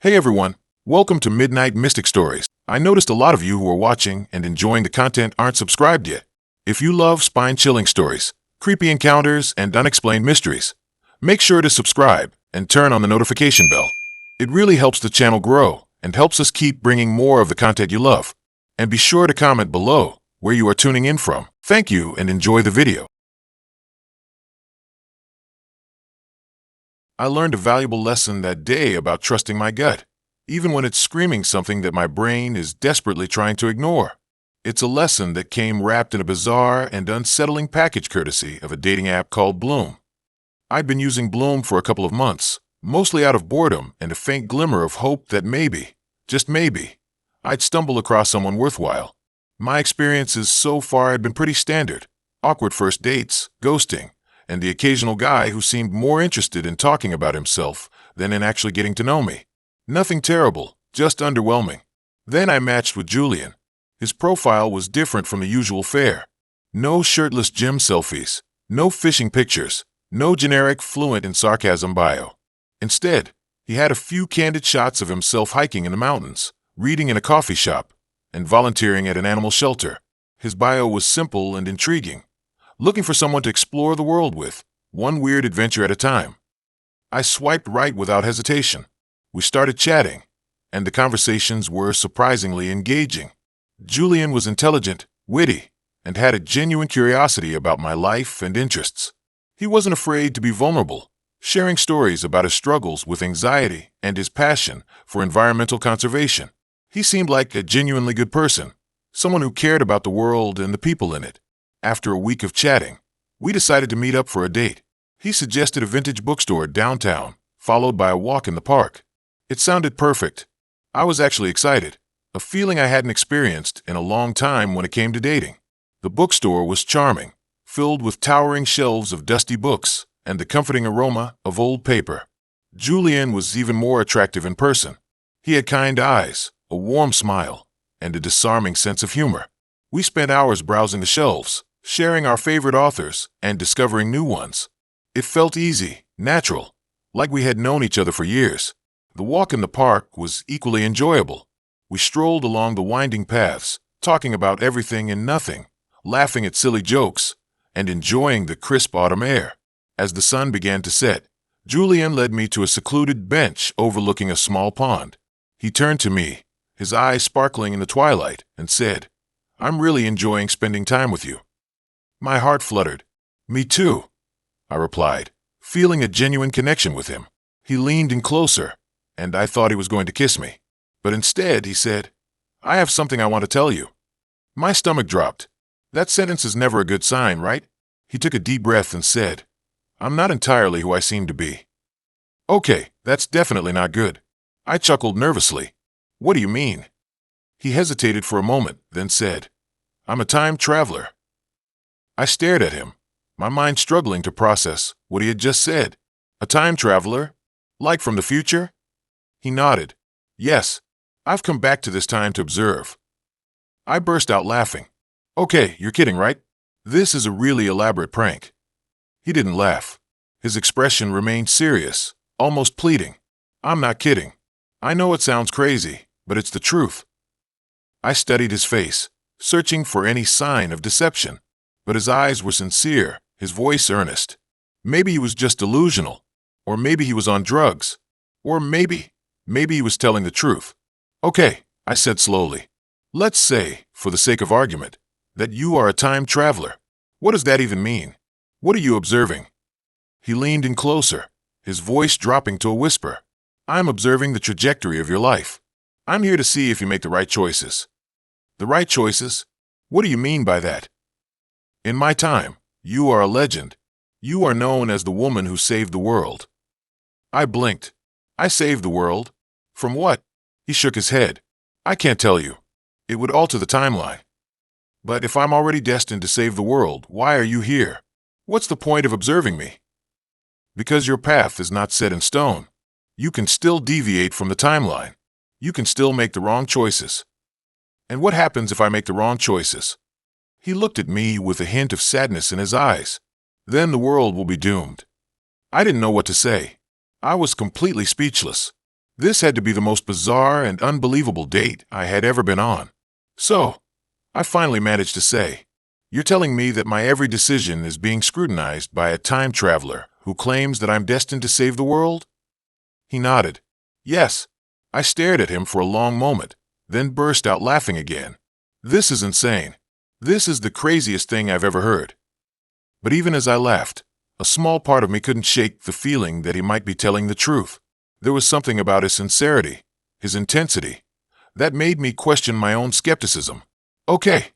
Hey everyone, welcome to Midnight Mystic Stories. I noticed a lot of you who are watching and enjoying the content aren't subscribed yet. If you love spine-chilling stories, creepy encounters, and unexplained mysteries, make sure to subscribe and turn on the notification bell. It really helps the channel grow and helps us keep bringing more of the content you love. And be sure to comment below where you are tuning in from. Thank you and enjoy the video. I learned a valuable lesson that day about trusting my gut, even when it's screaming something that my brain is desperately trying to ignore. It's a lesson that came wrapped in a bizarre and unsettling package courtesy of a dating app called Bloom. I'd been using Bloom for a couple of months, mostly out of boredom and a faint glimmer of hope that maybe, just maybe, I'd stumble across someone worthwhile. My experiences so far had been pretty standard: awkward first dates, ghosting, and the occasional guy who seemed more interested in talking about himself than in actually getting to know me. Nothing terrible, just underwhelming. Then I matched with Julian. His profile was different from the usual fare. No shirtless gym selfies, no fishing pictures, no generic fluent in sarcasm bio. Instead, he had a few candid shots of himself hiking in the mountains, reading in a coffee shop, and volunteering at an animal shelter. His bio was simple and intriguing. Looking for someone to explore the world with, one weird adventure at a time. I swiped right without hesitation. We started chatting, and the conversations were surprisingly engaging. Julian was intelligent, witty, and had a genuine curiosity about my life and interests. He wasn't afraid to be vulnerable, sharing stories about his struggles with anxiety and his passion for environmental conservation. He seemed like a genuinely good person, someone who cared about the world and the people in it. After a week of chatting, we decided to meet up for a date. He suggested a vintage bookstore downtown, followed by a walk in the park. It sounded perfect. I was actually excited, a feeling I hadn't experienced in a long time when it came to dating. The bookstore was charming, filled with towering shelves of dusty books and the comforting aroma of old paper. Julian was even more attractive in person. He had kind eyes, a warm smile, and a disarming sense of humor. We spent hours browsing the shelves, sharing our favorite authors and discovering new ones. It felt easy, natural, like we had known each other for years. The walk in the park was equally enjoyable. We strolled along the winding paths, talking about everything and nothing, laughing at silly jokes, and enjoying the crisp autumn air. As the sun began to set, Julian led me to a secluded bench overlooking a small pond. He turned to me, his eyes sparkling in the twilight, and said, "I'm really enjoying spending time with you." My heart fluttered. "Me too," I replied, feeling a genuine connection with him. He leaned in closer, and I thought he was going to kiss me. But instead, he said, "I have something I want to tell you." My stomach dropped. That sentence is never a good sign, right? He took a deep breath and said, "I'm not entirely who I seem to be." "Okay, that's definitely not good." I chuckled nervously. "What do you mean?" He hesitated for a moment, then said, "I'm a time traveler." I stared at him, my mind struggling to process what he had just said. "A time traveler? Like from the future?" He nodded. "Yes, I've come back to this time to observe." I burst out laughing. "Okay, you're kidding, right? This is a really elaborate prank." He didn't laugh. His expression remained serious, almost pleading. "I'm not kidding. I know it sounds crazy, but it's the truth." I studied his face, searching for any sign of deception. But his eyes were sincere, his voice earnest. Maybe he was just delusional, or maybe he was on drugs, or maybe he was telling the truth. "Okay," I said slowly. "Let's say, for the sake of argument, that you are a time traveler. What does that even mean? What are you observing?" He leaned in closer, his voice dropping to a whisper. "I'm observing the trajectory of your life. I'm here to see if you make the right choices." "The right choices? What do you mean by that?" "In my time, you are a legend. You are known as the woman who saved the world." I blinked. "I saved the world? From what?" He shook his head. "I can't tell you. It would alter the timeline." "But if I'm already destined to save the world, why are you here? What's the point of observing me?" "Because your path is not set in stone. You can still deviate from the timeline. You can still make the wrong choices." "And what happens if I make the wrong choices?" He looked at me with a hint of sadness in his eyes. "Then the world will be doomed." I didn't know what to say. I was completely speechless. This had to be the most bizarre and unbelievable date I had ever been on. So, I finally managed to say, "You're telling me that my every decision is being scrutinized by a time traveler who claims that I'm destined to save the world?" He nodded. Yes. I stared at him for a long moment, then burst out laughing again. This is insane. This is the craziest thing I've ever heard. But even as I laughed, a small part of me couldn't shake the feeling that he might be telling the truth. There was something about his sincerity, his intensity, that made me question my own skepticism. "Okay,"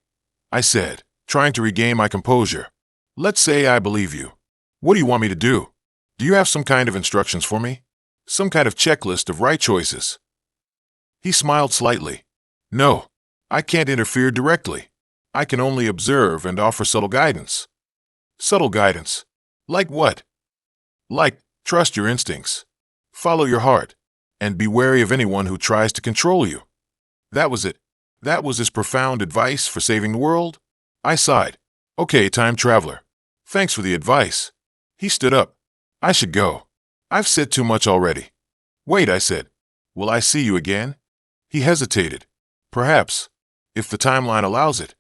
I said, trying to regain my composure. "Let's say I believe you. What do you want me to do? Do you have some kind of instructions for me? Some kind of checklist of right choices?" He smiled slightly. "No, I can't interfere directly. I can only observe and offer subtle guidance." "Subtle guidance? Like what?" "Like, trust your instincts. Follow your heart, and be wary of anyone who tries to control you." That was it. That was his profound advice for saving the world? I sighed. "Okay, time traveler. Thanks for the advice." He stood up. "I should go. I've said too much already." "Wait," I said. "Will I see you again?" He hesitated. "Perhaps, if the timeline allows it."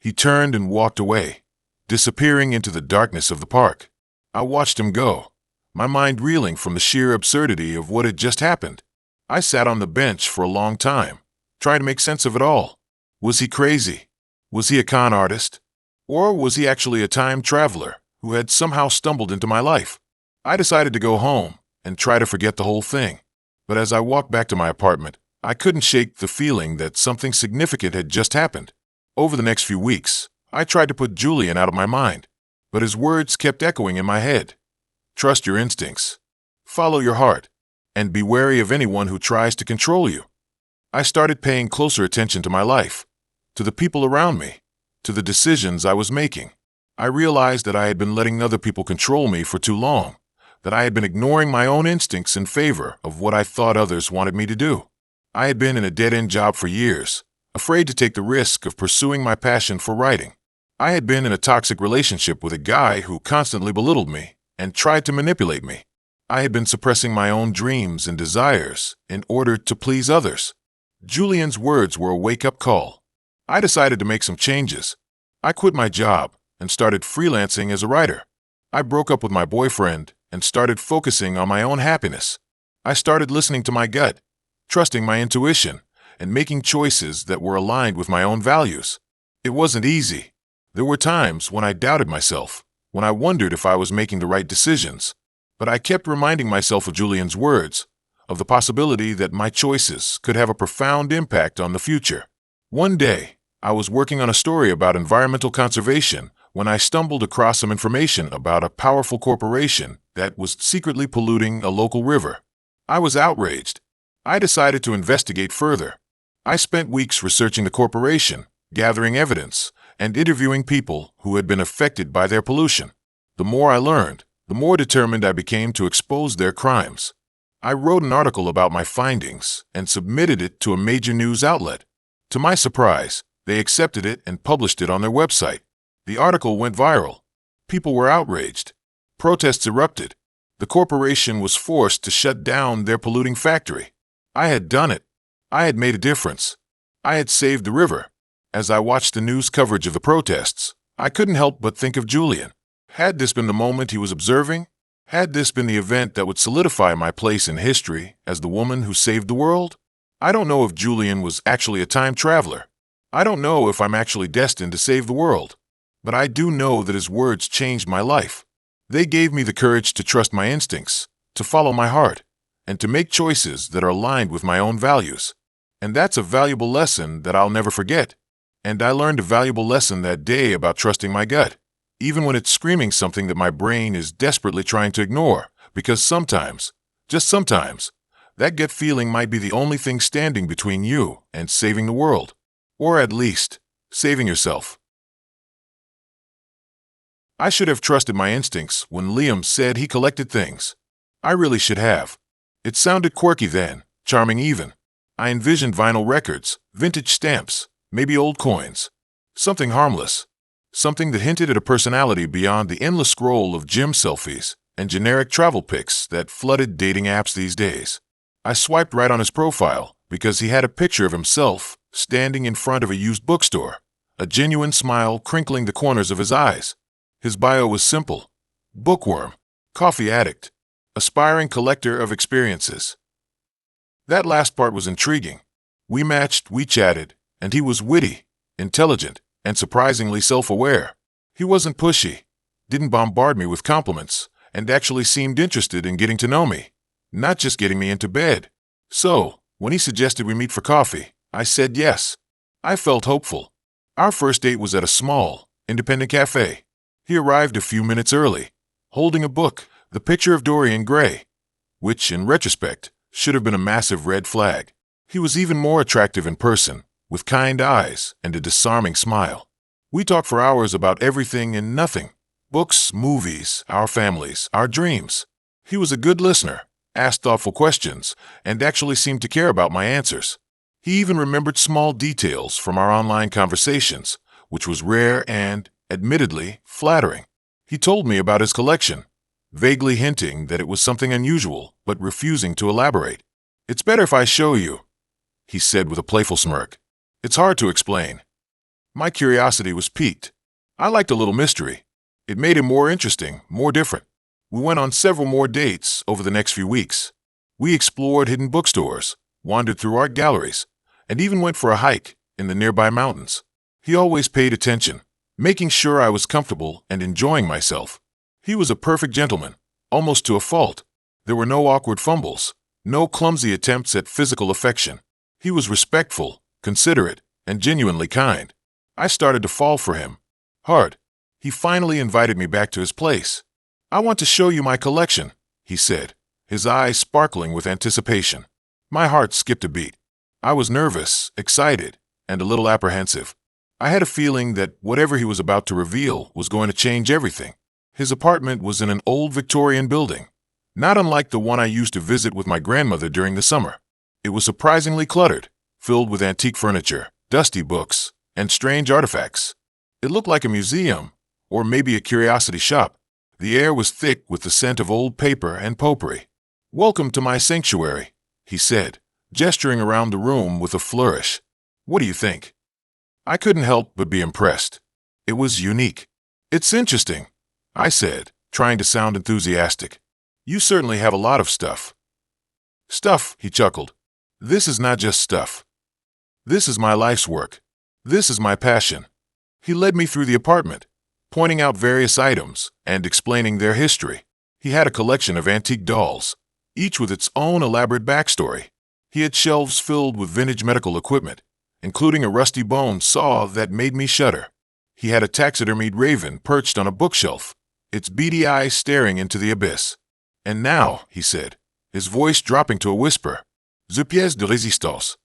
He turned and walked away, disappearing into the darkness of the park. I watched him go, my mind reeling from the sheer absurdity of what had just happened. I sat on the bench for a long time, trying to make sense of it all. Was he crazy? Was he a con artist? Or was he actually a time traveler who had somehow stumbled into my life? I decided to go home and try to forget the whole thing. But as I walked back to my apartment, I couldn't shake the feeling that something significant had just happened. Over the next few weeks, I tried to put Julian out of my mind, but his words kept echoing in my head. Trust your instincts. Follow your heart. And be wary of anyone who tries to control you. I started paying closer attention to my life, to the people around me, to the decisions I was making. I realized that I had been letting other people control me for too long, that I had been ignoring my own instincts in favor of what I thought others wanted me to do. I had been in a dead-end job for years, afraid to take the risk of pursuing my passion for writing. I had been in a toxic relationship with a guy who constantly belittled me and tried to manipulate me. I had been suppressing my own dreams and desires in order to please others. Julian's words were a wake-up call. I decided to make some changes. I quit my job and started freelancing as a writer. I broke up with my boyfriend and started focusing on my own happiness. I started listening to my gut, trusting my intuition, and making choices that were aligned with my own values. It wasn't easy. There were times when I doubted myself, when I wondered if I was making the right decisions. But I kept reminding myself of Julian's words, of the possibility that my choices could have a profound impact on the future. One day, I was working on a story about environmental conservation when I stumbled across some information about a powerful corporation that was secretly polluting a local river. I was outraged. I decided to investigate further. I spent weeks researching the corporation, gathering evidence, and interviewing people who had been affected by their pollution. The more I learned, the more determined I became to expose their crimes. I wrote an article about my findings and submitted it to a major news outlet. To my surprise, they accepted it and published it on their website. The article went viral. People were outraged. Protests erupted. The corporation was forced to shut down their polluting factory. I had done it. I had made a difference. I had saved the river. As I watched the news coverage of the protests, I couldn't help but think of Julian. Had this been the moment he was observing? Had this been the event that would solidify my place in history as the woman who saved the world? I don't know if Julian was actually a time traveler. I don't know if I'm actually destined to save the world. But I do know that his words changed my life. They gave me the courage to trust my instincts, to follow my heart, and to make choices that are aligned with my own values. And that's a valuable lesson that I'll never forget. And I learned a valuable lesson that day about trusting my gut, even when it's screaming something that my brain is desperately trying to ignore, because sometimes, just sometimes, that gut feeling might be the only thing standing between you and saving the world, or at least, saving yourself. I should have trusted my instincts when Liam said he collected things. I really should have. It sounded quirky then, charming even. I envisioned vinyl records, vintage stamps, maybe old coins. Something harmless. Something that hinted at a personality beyond the endless scroll of gym selfies and generic travel pics that flooded dating apps these days. I swiped right on his profile because he had a picture of himself standing in front of a used bookstore, a genuine smile crinkling the corners of his eyes. His bio was simple: bookworm, coffee addict, aspiring collector of experiences. That last part was intriguing. We matched, we chatted, and he was witty, intelligent, and surprisingly self-aware. He wasn't pushy, didn't bombard me with compliments, and actually seemed interested in getting to know me, not just getting me into bed. So, when he suggested we meet for coffee, I said yes. I felt hopeful. Our first date was at a small, independent cafe. He arrived a few minutes early, holding a book, The Picture of Dorian Gray, which, in retrospect, should have been a massive red flag. He was even more attractive in person, with kind eyes and a disarming smile. We talked for hours about everything and nothing: books, movies, our families, our dreams. He was a good listener, asked thoughtful questions, and actually seemed to care about my answers. He even remembered small details from our online conversations, which was rare and, admittedly, flattering. He told me about his collection, vaguely hinting that it was something unusual, but refusing to elaborate. "It's better if I show you," he said with a playful smirk. "It's hard to explain." My curiosity was piqued. I liked a little mystery. It made him more interesting, more different. We went on several more dates over the next few weeks. We explored hidden bookstores, wandered through art galleries, and even went for a hike in the nearby mountains. He always paid attention, making sure I was comfortable and enjoying myself. He was a perfect gentleman, almost to a fault. There were no awkward fumbles, no clumsy attempts at physical affection. He was respectful, considerate, and genuinely kind. I started to fall for him hard. He finally invited me back to his place. "I want to show you my collection," he said, his eyes sparkling with anticipation. My heart skipped a beat. I was nervous, excited, and a little apprehensive. I had a feeling that whatever he was about to reveal was going to change everything. His apartment was in an old Victorian building, not unlike the one I used to visit with my grandmother during the summer. It was surprisingly cluttered, filled with antique furniture, dusty books, and strange artifacts. It looked like a museum, or maybe a curiosity shop. The air was thick with the scent of old paper and potpourri. "Welcome to my sanctuary," he said, gesturing around the room with a flourish. "What do you think?" I couldn't help but be impressed. It was unique. "It's interesting," I said, trying to sound enthusiastic. "You certainly have a lot of stuff." "Stuff," he chuckled. "This is not just stuff. This is my life's work. This is my passion." He led me through the apartment, pointing out various items and explaining their history. He had a collection of antique dolls, each with its own elaborate backstory. He had shelves filled with vintage medical equipment, including a rusty bone saw that made me shudder. He had a taxidermied raven perched on a bookshelf, its beady eyes staring into the abyss. "And now," he said, his voice dropping to a whisper, "the pièce de résistance."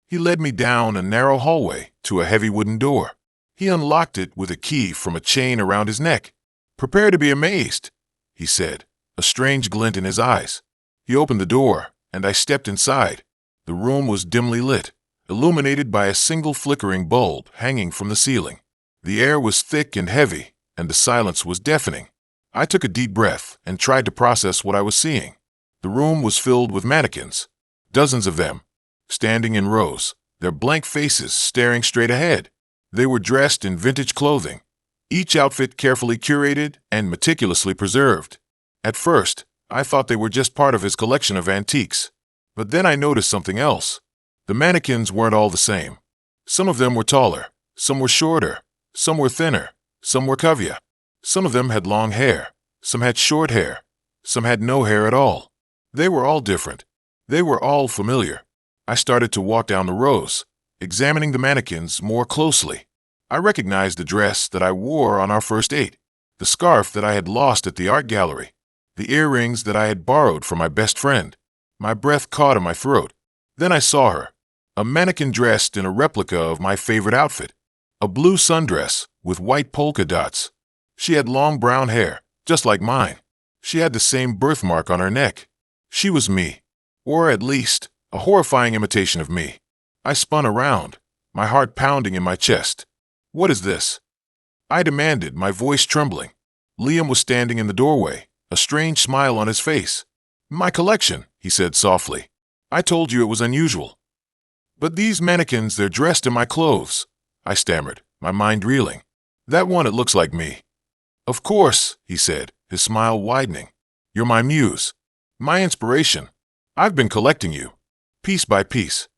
He led me down a narrow hallway to a heavy wooden door. He unlocked it with a key from a chain around his neck. "Prepare to be amazed," he said, a strange glint in his eyes. He opened the door, and I stepped inside. The room was dimly lit, illuminated by a single flickering bulb hanging from the ceiling. The air was thick and heavy, and the silence was deafening. I took a deep breath and tried to process what I was seeing. The room was filled with mannequins, dozens of them, standing in rows, their blank faces staring straight ahead. They were dressed in vintage clothing, each outfit carefully curated and meticulously preserved. At first, I thought they were just part of his collection of antiques. But then I noticed something else. The mannequins weren't all the same. Some of them were taller, some were shorter, some were thinner, some were cavia. Some of them had long hair, some had short hair, some had no hair at all. They were all different. They were all familiar. I started to walk down the rows, examining the mannequins more closely. I recognized the dress that I wore on our first date, the scarf that I had lost at the art gallery, the earrings that I had borrowed from my best friend. My breath caught in my throat. Then I saw her, a mannequin dressed in a replica of my favorite outfit, a blue sundress with white polka dots. She had long brown hair, just like mine. She had the same birthmark on her neck. She was me, or at least, a horrifying imitation of me. I spun around, my heart pounding in my chest. "What is this?" I demanded, my voice trembling. Liam was standing in the doorway, a strange smile on his face. "My collection," he said softly. I told you it was unusual. But these mannequins, they're dressed in my clothes, I stammered, my mind reeling. That one, it looks like me. Of course, he said, his smile widening. You're my muse. My inspiration. I've been collecting you. Piece by piece.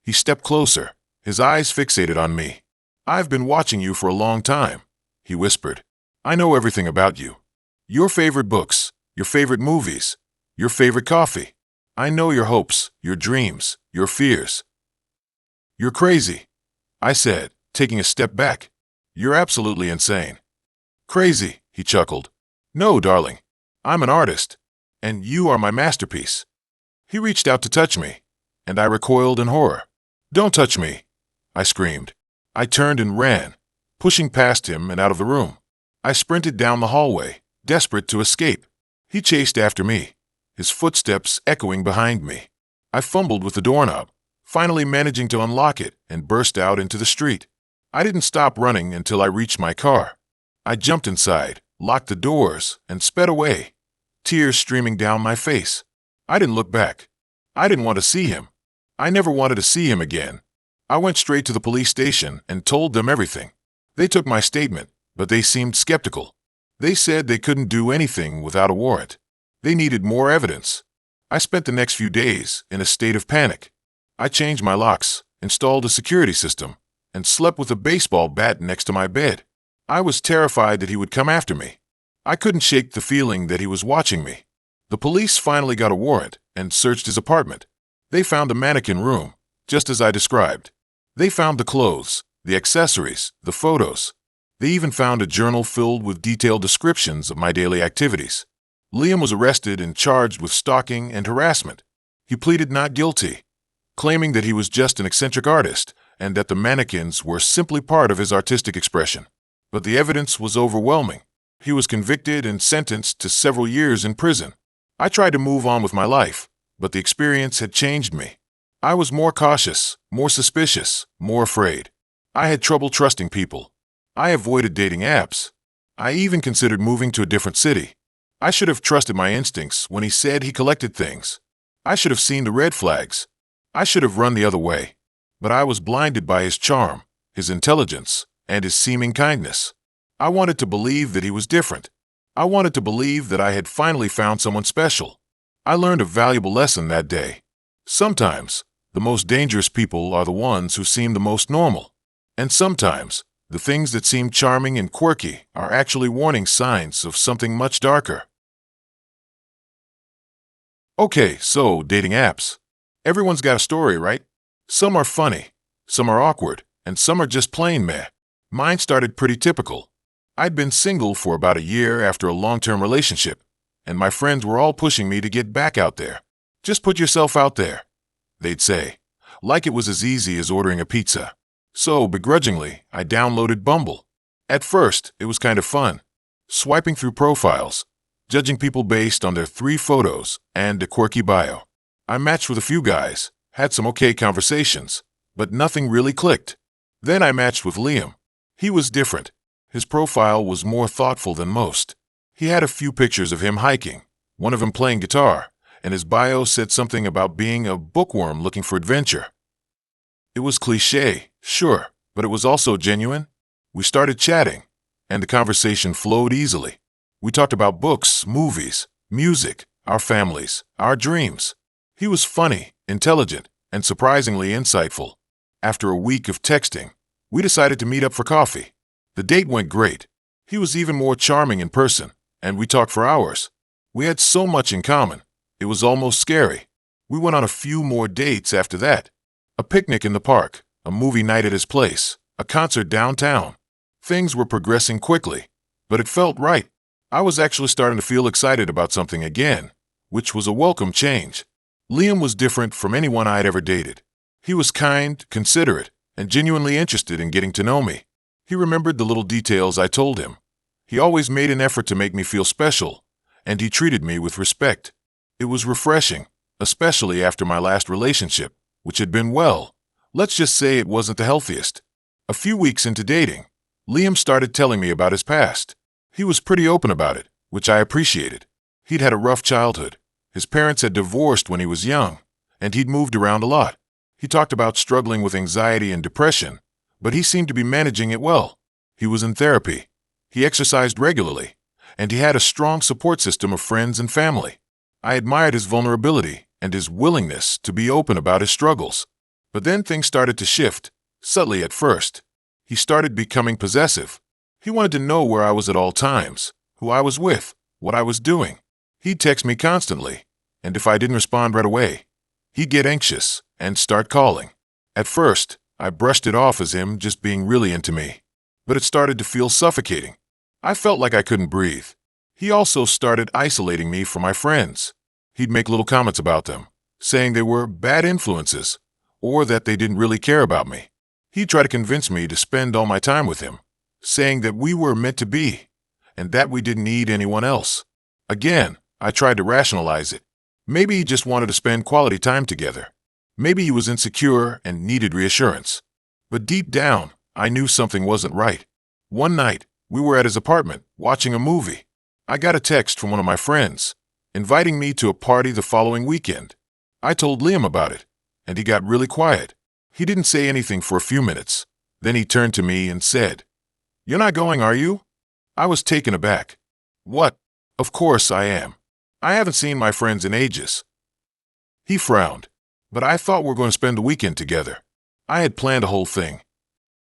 He stepped closer, his eyes fixated on me. I've been watching you for a long time, he whispered. I know everything about you. Your favorite books, your favorite movies, your favorite coffee. I know your hopes, your dreams, your fears. You're crazy, I said, taking a step back. You're absolutely insane. Crazy, he chuckled. No, darling. I'm an artist, and you are my masterpiece. He reached out to touch me, and I recoiled in horror. Don't touch me, I screamed. I turned and ran, pushing past him and out of the room. I sprinted down the hallway, desperate to escape. He chased after me, his footsteps echoing behind me. I fumbled with the doorknob, finally managing to unlock it and burst out into the street. I didn't stop running until I reached my car. I jumped inside, locked the doors, and sped away, tears streaming down my face. I didn't look back. I didn't want to see him. I never wanted to see him again. I went straight to the police station and told them everything. They took my statement, but they seemed skeptical. They said they couldn't do anything without a warrant. They needed more evidence. I spent the next few days in a state of panic. I changed my locks, installed a security system, and slept with a baseball bat next to my bed. I was terrified that he would come after me. I couldn't shake the feeling that he was watching me. The police finally got a warrant and searched his apartment. They found a mannequin room, just as I described. They found the clothes, the accessories, the photos. They even found a journal filled with detailed descriptions of my daily activities. Liam was arrested and charged with stalking and harassment. He pleaded not guilty, claiming that he was just an eccentric artist and that the mannequins were simply part of his artistic expression. But the evidence was overwhelming. He was convicted and sentenced to several years in prison. I tried to move on with my life, but the experience had changed me. I was more cautious, more suspicious, more afraid. I had trouble trusting people. I avoided dating apps. I even considered moving to a different city. I should have trusted my instincts when he said he collected things. I should have seen the red flags. I should have run the other way. But I was blinded by his charm, his intelligence, and his seeming kindness. I wanted to believe that he was different. I wanted to believe that I had finally found someone special. I learned a valuable lesson that day. Sometimes, the most dangerous people are the ones who seem the most normal. And sometimes, the things that seem charming and quirky are actually warning signs of something much darker. Okay, so dating apps. Everyone's got a story, right? Some are funny, some are awkward, and some are just plain meh. Mine started pretty typical. I'd been single for about a year after a long-term relationship, and my friends were all pushing me to get back out there. Just put yourself out there, they'd say, like it was as easy as ordering a pizza. So, begrudgingly, I downloaded Bumble. At first, it was kind of fun, swiping through profiles, judging people based on their 3 photos and a quirky bio. I matched with a few guys, had some okay conversations, but nothing really clicked. Then I matched with Liam. He was different. His profile was more thoughtful than most. He had a few pictures of him hiking, one of him playing guitar, and his bio said something about being a bookworm looking for adventure. It was cliché, sure, but it was also genuine. We started chatting, and the conversation flowed easily. We talked about books, movies, music, our families, our dreams. He was funny, intelligent, and surprisingly insightful. After a week of texting, we decided to meet up for coffee. The date went great. He was even more charming in person, and we talked for hours. We had so much in common. It was almost scary. We went on a few more dates after that. A picnic in the park, a movie night at his place, a concert downtown. Things were progressing quickly, but it felt right. I was actually starting to feel excited about something again, which was a welcome change. Liam was different from anyone I'd ever dated. He was kind, considerate, and genuinely interested in getting to know me. He remembered the little details I told him. He always made an effort to make me feel special, and he treated me with respect. It was refreshing, especially after my last relationship, which had been, well, let's just say it wasn't the healthiest. A few weeks into dating, Liam started telling me about his past. He was pretty open about it, which I appreciated. He'd had a rough childhood. His parents had divorced when he was young, and he'd moved around a lot. He talked about struggling with anxiety and depression, but he seemed to be managing it well. He was in therapy. He exercised regularly, and he had a strong support system of friends and family. I admired his vulnerability and his willingness to be open about his struggles. But then things started to shift, subtly at first. He started becoming possessive. He wanted to know where I was at all times, who I was with, what I was doing. He'd text me constantly, and if I didn't respond right away, he'd get anxious and start calling. At first, I brushed it off as him just being really into me, but it started to feel suffocating. I felt like I couldn't breathe. He also started isolating me from my friends. He'd make little comments about them, saying they were bad influences, or that they didn't really care about me. He'd try to convince me to spend all my time with him, saying that we were meant to be, and that we didn't need anyone else. Again, I tried to rationalize it. Maybe he just wanted to spend quality time together. Maybe he was insecure and needed reassurance. But deep down, I knew something wasn't right. One night, we were at his apartment, watching a movie. I got a text from one of my friends, inviting me to a party the following weekend. I told Liam about it, and he got really quiet. He didn't say anything for a few minutes. Then he turned to me and said, "You're not going, are you?" I was taken aback. "What? Of course I am. I haven't seen my friends in ages." He frowned. "But I thought we were going to spend the weekend together. I had planned a whole thing."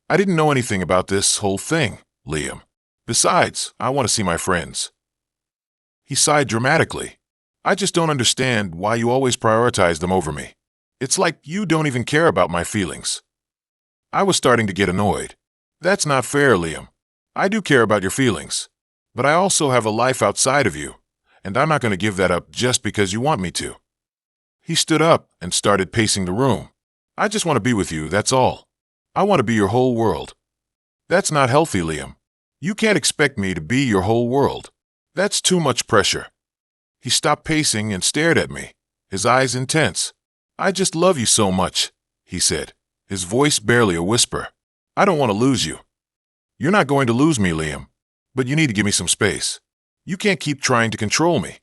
"I didn't know anything about this whole thing, Liam. Besides, I want to see my friends." He sighed dramatically. "I just don't understand why you always prioritize them over me. It's like you don't even care about my feelings." I was starting to get annoyed. "That's not fair, Liam. I do care about your feelings, but I also have a life outside of you, and I'm not going to give that up just because you want me to." He stood up and started pacing the room. "I just want to be with you, that's all. I want to be your whole world." "That's not healthy, Liam. You can't expect me to be your whole world. That's too much pressure." He stopped pacing and stared at me, his eyes intense. "I just love you so much," he said, his voice barely a whisper. "I don't want to lose you." "You're not going to lose me, Liam, but you need to give me some space. You can't keep trying to control me."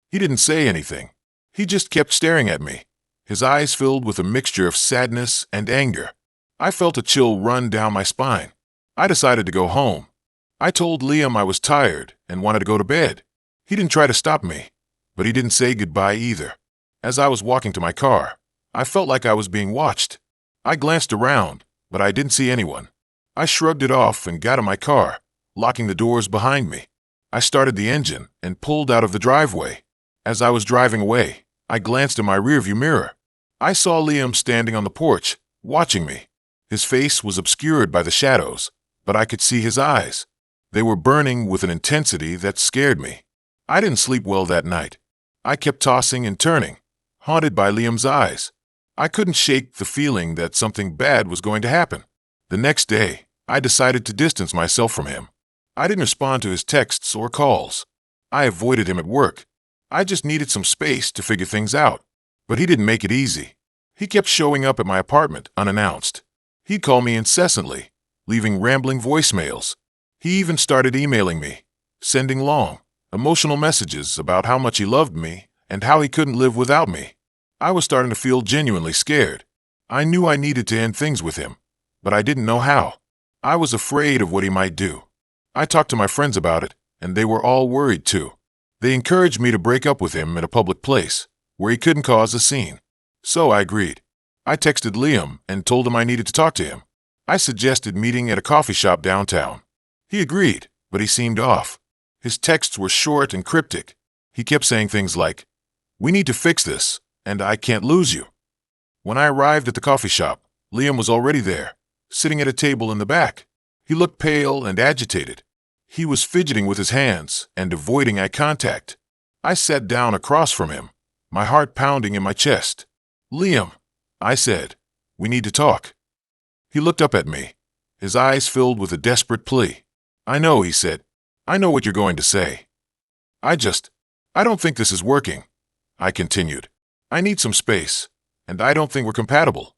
He didn't say anything. He just kept staring at me, his eyes filled with a mixture of sadness and anger. I felt a chill run down my spine. I decided to go home. I told Liam I was tired and wanted to go to bed. He didn't try to stop me, but he didn't say goodbye either. As I was walking to my car, I felt like I was being watched. I glanced around, but I didn't see anyone. I shrugged it off and got in my car, locking the doors behind me. I started the engine and pulled out of the driveway. As I was driving away, I glanced in my rearview mirror. I saw Liam standing on the porch, watching me. His face was obscured by the shadows, but I could see his eyes. They were burning with an intensity that scared me. I didn't sleep well that night. I kept tossing and turning, haunted by Liam's eyes. I couldn't shake the feeling that something bad was going to happen. The next day, I decided to distance myself from him. I didn't respond to his texts or calls. I avoided him at work. I just needed some space to figure things out. But he didn't make it easy. He kept showing up at my apartment unannounced. He'd call me incessantly, leaving rambling voicemails. He even started emailing me, sending long, emotional messages about how much he loved me and how he couldn't live without me. I was starting to feel genuinely scared. I knew I needed to end things with him, but I didn't know how. I was afraid of what he might do. I talked to my friends about it, and they were all worried too. They encouraged me to break up with him in a public place, where he couldn't cause a scene. So I agreed. I texted Liam and told him I needed to talk to him. I suggested meeting at a coffee shop downtown. He agreed, but he seemed off. His texts were short and cryptic. He kept saying things like, "We need to fix this, and I can't lose you." When I arrived at the coffee shop, Liam was already there, sitting at a table in the back. He looked pale and agitated. He was fidgeting with his hands and avoiding eye contact. I sat down across from him, my heart pounding in my chest. "Liam," I said, "we need to talk." He looked up at me, his eyes filled with a desperate plea. "I know," he said. "I know what you're going to say." I don't think this is working," I continued. "I need some space, and I don't think we're compatible."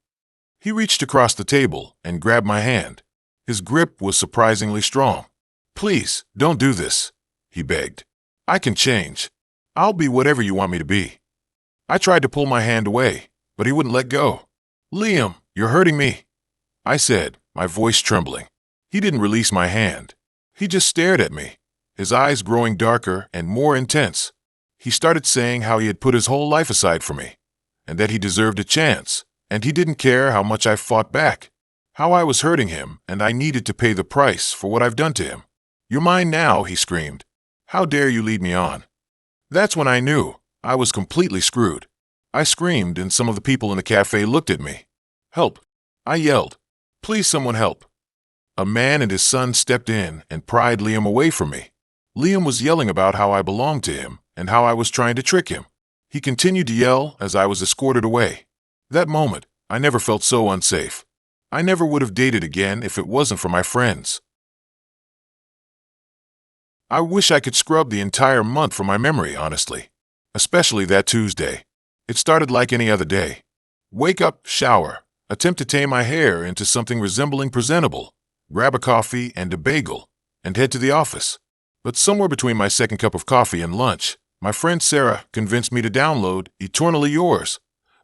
He reached across the table and grabbed my hand. His grip was surprisingly strong. "Please, don't do this," he begged. "I can change. I'll be whatever you want me to be." I tried to pull my hand away, but he wouldn't let go. "Liam, you're hurting me," I said, my voice trembling. He didn't release my hand. He just stared at me, his eyes growing darker and more intense. He started saying how he had put his whole life aside for me, and that he deserved a chance, and he didn't care how much I fought back, how I was hurting him, and I needed to pay the price for what I've done to him. "You're mine now," he screamed. "How dare you lead me on?" That's when I knew I was completely screwed. I screamed, and some of the people in the cafe looked at me. "Help!" I yelled. "Please, someone help!" A man and his son stepped in and pried Liam away from me. Liam was yelling about how I belonged to him and how I was trying to trick him. He continued to yell as I was escorted away. That moment, I never felt so unsafe. I never would have dated again if it wasn't for my friends. I wish I could scrub the entire month from my memory, honestly. Especially that Tuesday. It started like any other day. Wake up, shower, attempt to tame my hair into something resembling presentable, grab a coffee and a bagel, and head to the office. But somewhere between my second cup of coffee and lunch, my friend Sarah convinced me to download Eternally Yours,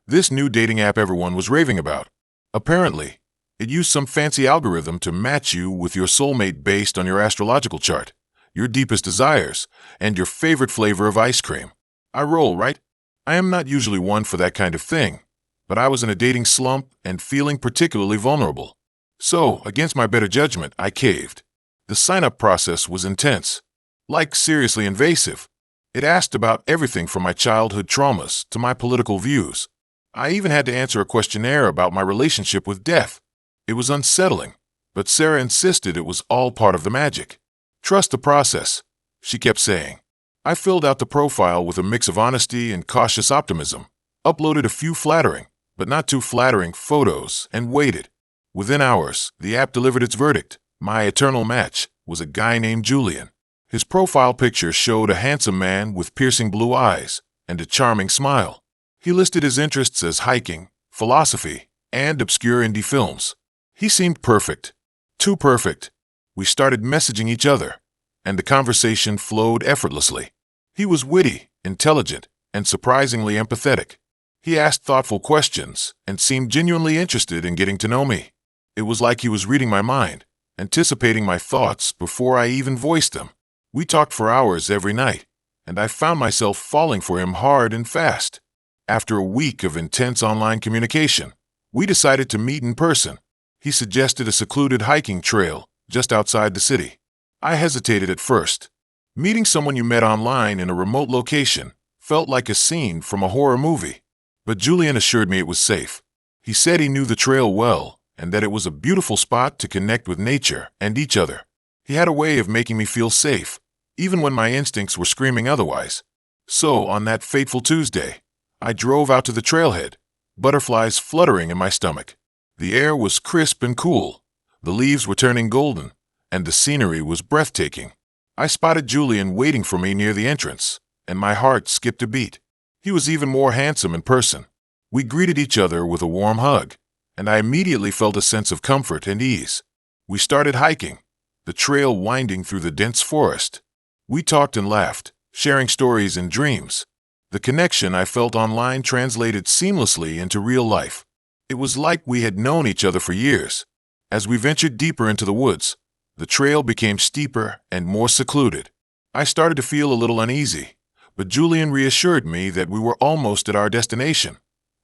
this new dating app everyone was raving about. Apparently, it used some fancy algorithm to match you with your soulmate based on your astrological chart, your deepest desires, and your favorite flavor of ice cream. I roll, right? I am not usually one for that kind of thing, but I was in a dating slump and feeling particularly vulnerable. So, against my better judgment, I caved. The sign-up process was intense, like seriously invasive. It asked about everything from my childhood traumas to my political views. I even had to answer a questionnaire about my relationship with death. It was unsettling, but Sarah insisted it was all part of the magic. "Trust the process," she kept saying. I filled out the profile with a mix of honesty and cautious optimism, uploaded a few flattering, but not too flattering, photos, and waited. Within hours, the app delivered its verdict. My eternal match was a guy named Julian. His profile picture showed a handsome man with piercing blue eyes and a charming smile. He listed his interests as hiking, philosophy, and obscure indie films. He seemed perfect. Too perfect. We started messaging each other, and the conversation flowed effortlessly. He was witty, intelligent, and surprisingly empathetic. He asked thoughtful questions and seemed genuinely interested in getting to know me. It was like he was reading my mind, anticipating my thoughts before I even voiced them. We talked for hours every night, and I found myself falling for him hard and fast. After a week of intense online communication, we decided to meet in person. He suggested a secluded hiking trail just outside the city. I hesitated at first. Meeting someone you met online in a remote location felt like a scene from a horror movie. But Julian assured me it was safe. He said he knew the trail well and that it was a beautiful spot to connect with nature and each other. He had a way of making me feel safe, even when my instincts were screaming otherwise. So, on that fateful Tuesday, I drove out to the trailhead, butterflies fluttering in my stomach. The air was crisp and cool, the leaves were turning golden, and the scenery was breathtaking. I spotted Julian waiting for me near the entrance, and my heart skipped a beat. He was even more handsome in person. We greeted each other with a warm hug, and I immediately felt a sense of comfort and ease. We started hiking, the trail winding through the dense forest. We talked and laughed, sharing stories and dreams. The connection I felt online translated seamlessly into real life. It was like we had known each other for years. As we ventured deeper into the woods, the trail became steeper and more secluded. I started to feel a little uneasy, but Julian reassured me that we were almost at our destination,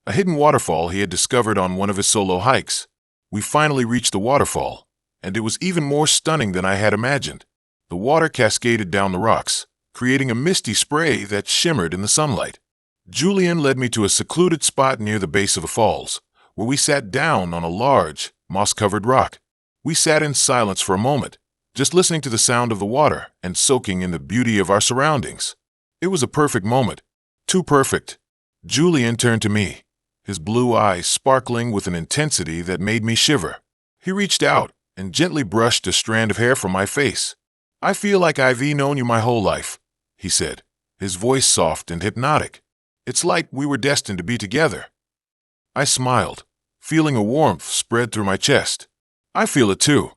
a hidden waterfall he had discovered on one of his solo hikes. We finally reached the waterfall, and it was even more stunning than I had imagined. The water cascaded down the rocks, creating a misty spray that shimmered in the sunlight. Julian led me to a secluded spot near the base of the falls, where we sat down on a large, moss-covered rock. We sat in silence for a moment, just listening to the sound of the water and soaking in the beauty of our surroundings. It was a perfect moment. Too perfect. Julian turned to me, his blue eyes sparkling with an intensity that made me shiver. He reached out and gently brushed a strand of hair from my face. "I feel like I've known you my whole life," he said, his voice soft and hypnotic. "It's like we were destined to be together." I smiled, feeling a warmth spread through my chest. "I feel it too,"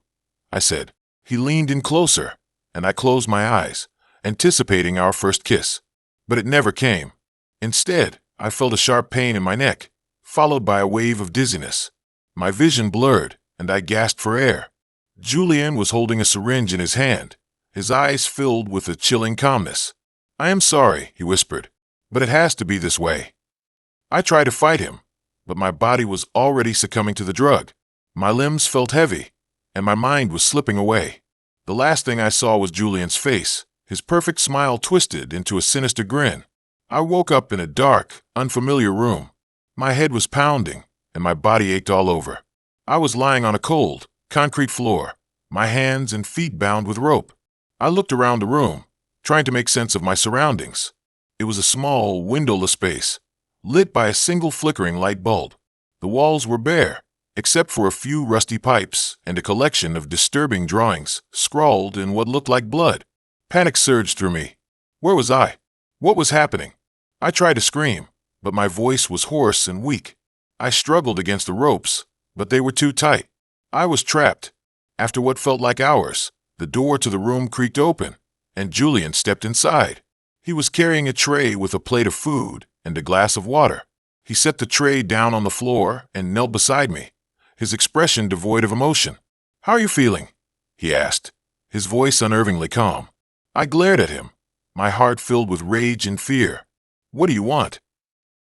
I said. He leaned in closer, and I closed my eyes, anticipating our first kiss. But it never came. Instead, I felt a sharp pain in my neck, followed by a wave of dizziness. My vision blurred, and I gasped for air. Julian was holding a syringe in his hand, his eyes filled with a chilling calmness. "I am sorry," he whispered, "but it has to be this way." I tried to fight him, but my body was already succumbing to the drug. My limbs felt heavy, and my mind was slipping away. The last thing I saw was Julian's face, his perfect smile twisted into a sinister grin. I woke up in a dark, unfamiliar room. My head was pounding, and my body ached all over. I was lying on a cold, concrete floor, my hands and feet bound with rope. I looked around the room, trying to make sense of my surroundings. It was a small, windowless space, lit by a single flickering light bulb. The walls were bare, except for a few rusty pipes and a collection of disturbing drawings, scrawled in what looked like blood. Panic surged through me. Where was I? What was happening? I tried to scream, but my voice was hoarse and weak. I struggled against the ropes, but they were too tight. I was trapped. After what felt like hours, the door to the room creaked open, and Julian stepped inside. He was carrying a tray with a plate of food and a glass of water. He set the tray down on the floor and knelt beside me, his expression devoid of emotion. "How are you feeling?" he asked, his voice unnervingly calm. I glared at him, my heart filled with rage and fear. "What do you want?"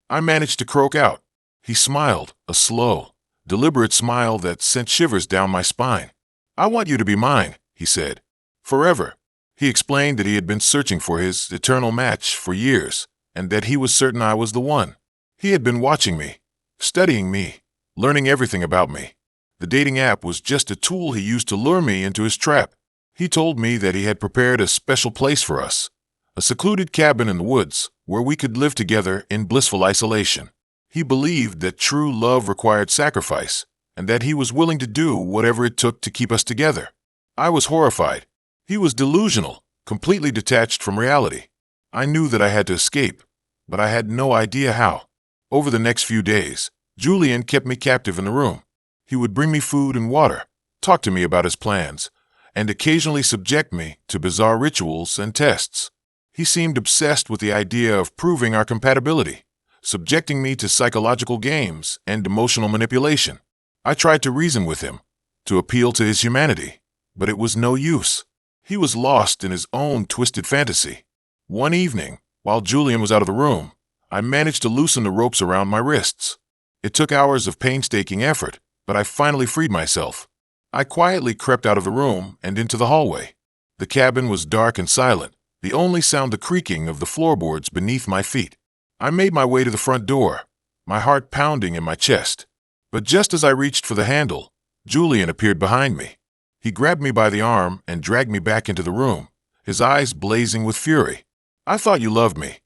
I managed to croak out. He smiled, a slow, deliberate smile that sent shivers down my spine. "I want you to be mine," he said. "Forever." He explained that he had been searching for his eternal match for years, and that he was certain I was the one. He had been watching me, studying me, learning everything about me. The dating app was just a tool he used to lure me into his trap. He told me that he had prepared a special place for us, a secluded cabin in the woods where we could live together in blissful isolation. He believed that true love required sacrifice, and that he was willing to do whatever it took to keep us together. I was horrified. He was delusional, completely detached from reality. I knew that I had to escape, but I had no idea how. Over the next few days, Julian kept me captive in the room. He would bring me food and water, talk to me about his plans, and occasionally subject me to bizarre rituals and tests. He seemed obsessed with the idea of proving our compatibility, subjecting me to psychological games and emotional manipulation. I tried to reason with him, to appeal to his humanity, but it was no use. He was lost in his own twisted fantasy. One evening, while Julian was out of the room, I managed to loosen the ropes around my wrists. It took hours of painstaking effort, but I finally freed myself. I quietly crept out of the room and into the hallway. The cabin was dark and silent, the only sound the creaking of the floorboards beneath my feet. I made my way to the front door, my heart pounding in my chest. But just as I reached for the handle, Julian appeared behind me. He grabbed me by the arm and dragged me back into the room, his eyes blazing with fury. "I thought you loved me,"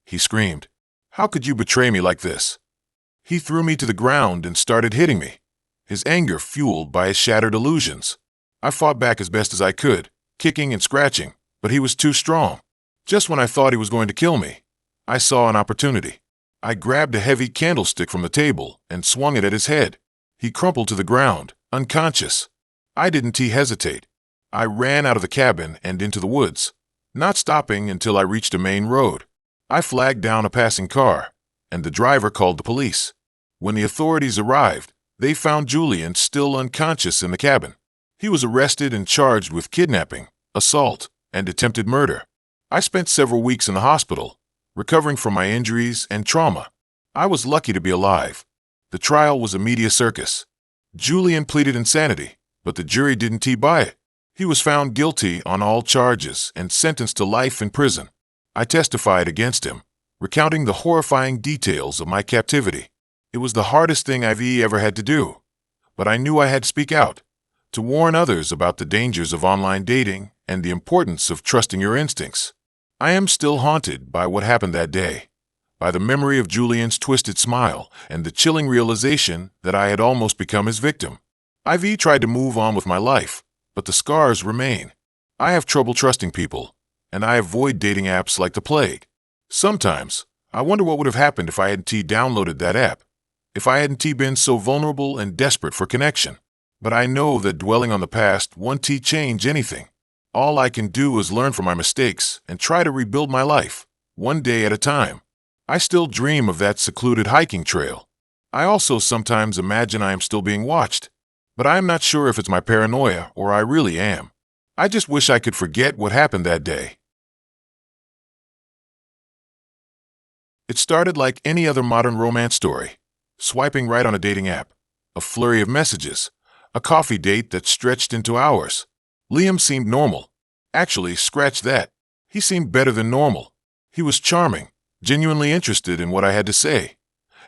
he screamed. "How could you betray me like this?" He threw me to the ground and started hitting me, his anger fueled by his shattered illusions. I fought back as best as I could, kicking and scratching, but he was too strong. Just when I thought he was going to kill me, I saw an opportunity. I grabbed a heavy candlestick from the table and swung it at his head. He crumpled to the ground, unconscious. I didn't hesitate. I ran out of the cabin and into the woods, not stopping until I reached a main road. I flagged down a passing car, and the driver called the police. When the authorities arrived, they found Julian still unconscious in the cabin. He was arrested and charged with kidnapping, assault, and attempted murder. I spent several weeks in the hospital, recovering from my injuries and trauma. I was lucky to be alive. The trial was a media circus. Julian pleaded insanity, but the jury didn't buy it. He was found guilty on all charges and sentenced to life in prison. I testified against him, recounting the horrifying details of my captivity. It was the hardest thing I've ever had to do, but I knew I had to speak out, to warn others about the dangers of online dating and the importance of trusting your instincts. I am still haunted by what happened that day, by the memory of Julian's twisted smile and the chilling realization that I had almost become his victim. I've tried to move on with my life, but the scars remain. I have trouble trusting people, and I avoid dating apps like the plague. Sometimes, I wonder what would have happened if I hadn't downloaded that app, if I hadn't been so vulnerable and desperate for connection. But I know that dwelling on the past won't change anything. All I can do is learn from my mistakes and try to rebuild my life, one day at a time. I still dream of that secluded hiking trail. I also sometimes imagine I am still being watched, but I am not sure if it's my paranoia or I really am. I just wish I could forget what happened that day. It started like any other modern romance story. Swiping right on a dating app. A flurry of messages. A coffee date that stretched into hours. Liam seemed normal. Actually, scratch that. He seemed better than normal. He was charming, genuinely interested in what I had to say,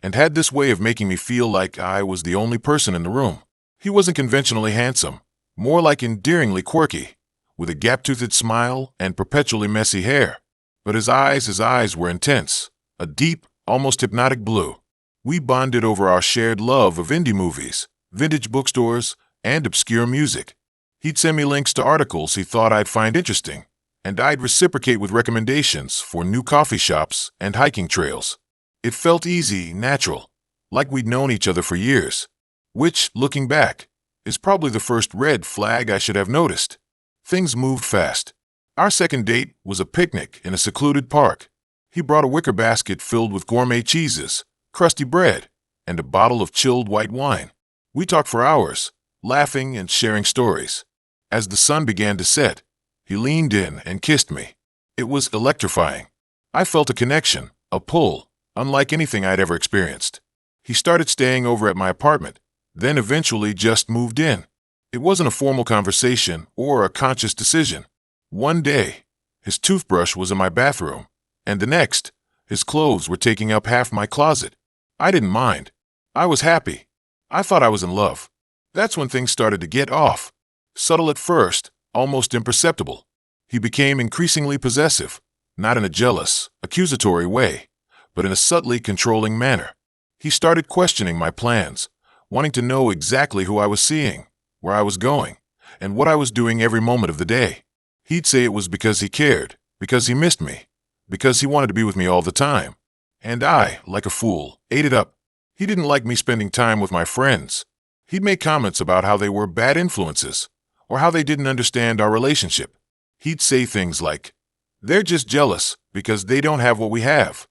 and had this way of making me feel like I was the only person in the room. He wasn't conventionally handsome, more like endearingly quirky, with a gap-toothed smile and perpetually messy hair. But his eyes were intense, a deep, almost hypnotic blue. We bonded over our shared love of indie movies, vintage bookstores, and obscure music. He'd send me links to articles he thought I'd find interesting, and I'd reciprocate with recommendations for new coffee shops and hiking trails. It felt easy, natural, like we'd known each other for years, which, looking back, is probably the first red flag I should have noticed. Things moved fast. Our second date was a picnic in a secluded park. He brought a wicker basket filled with gourmet cheeses, crusty bread, and a bottle of chilled white wine. We talked for hours, laughing and sharing stories. As the sun began to set, he leaned in and kissed me. It was electrifying. I felt a connection, a pull, unlike anything I'd ever experienced. He started staying over at my apartment, then eventually just moved in. It wasn't a formal conversation or a conscious decision. One day, his toothbrush was in my bathroom, and the next, his clothes were taking up half my closet. I didn't mind. I was happy. I thought I was in love. That's when things started to get off. Subtle at first, almost imperceptible. He became increasingly possessive, not in a jealous, accusatory way, but in a subtly controlling manner. He started questioning my plans, wanting to know exactly who I was seeing, where I was going, and what I was doing every moment of the day. He'd say it was because he cared, because he missed me, because he wanted to be with me all the time. And I, like a fool, ate it up. He didn't like me spending time with my friends. He'd make comments about how they were bad influences, or how they didn't understand our relationship. He'd say things like, "They're just jealous because they don't have what we have."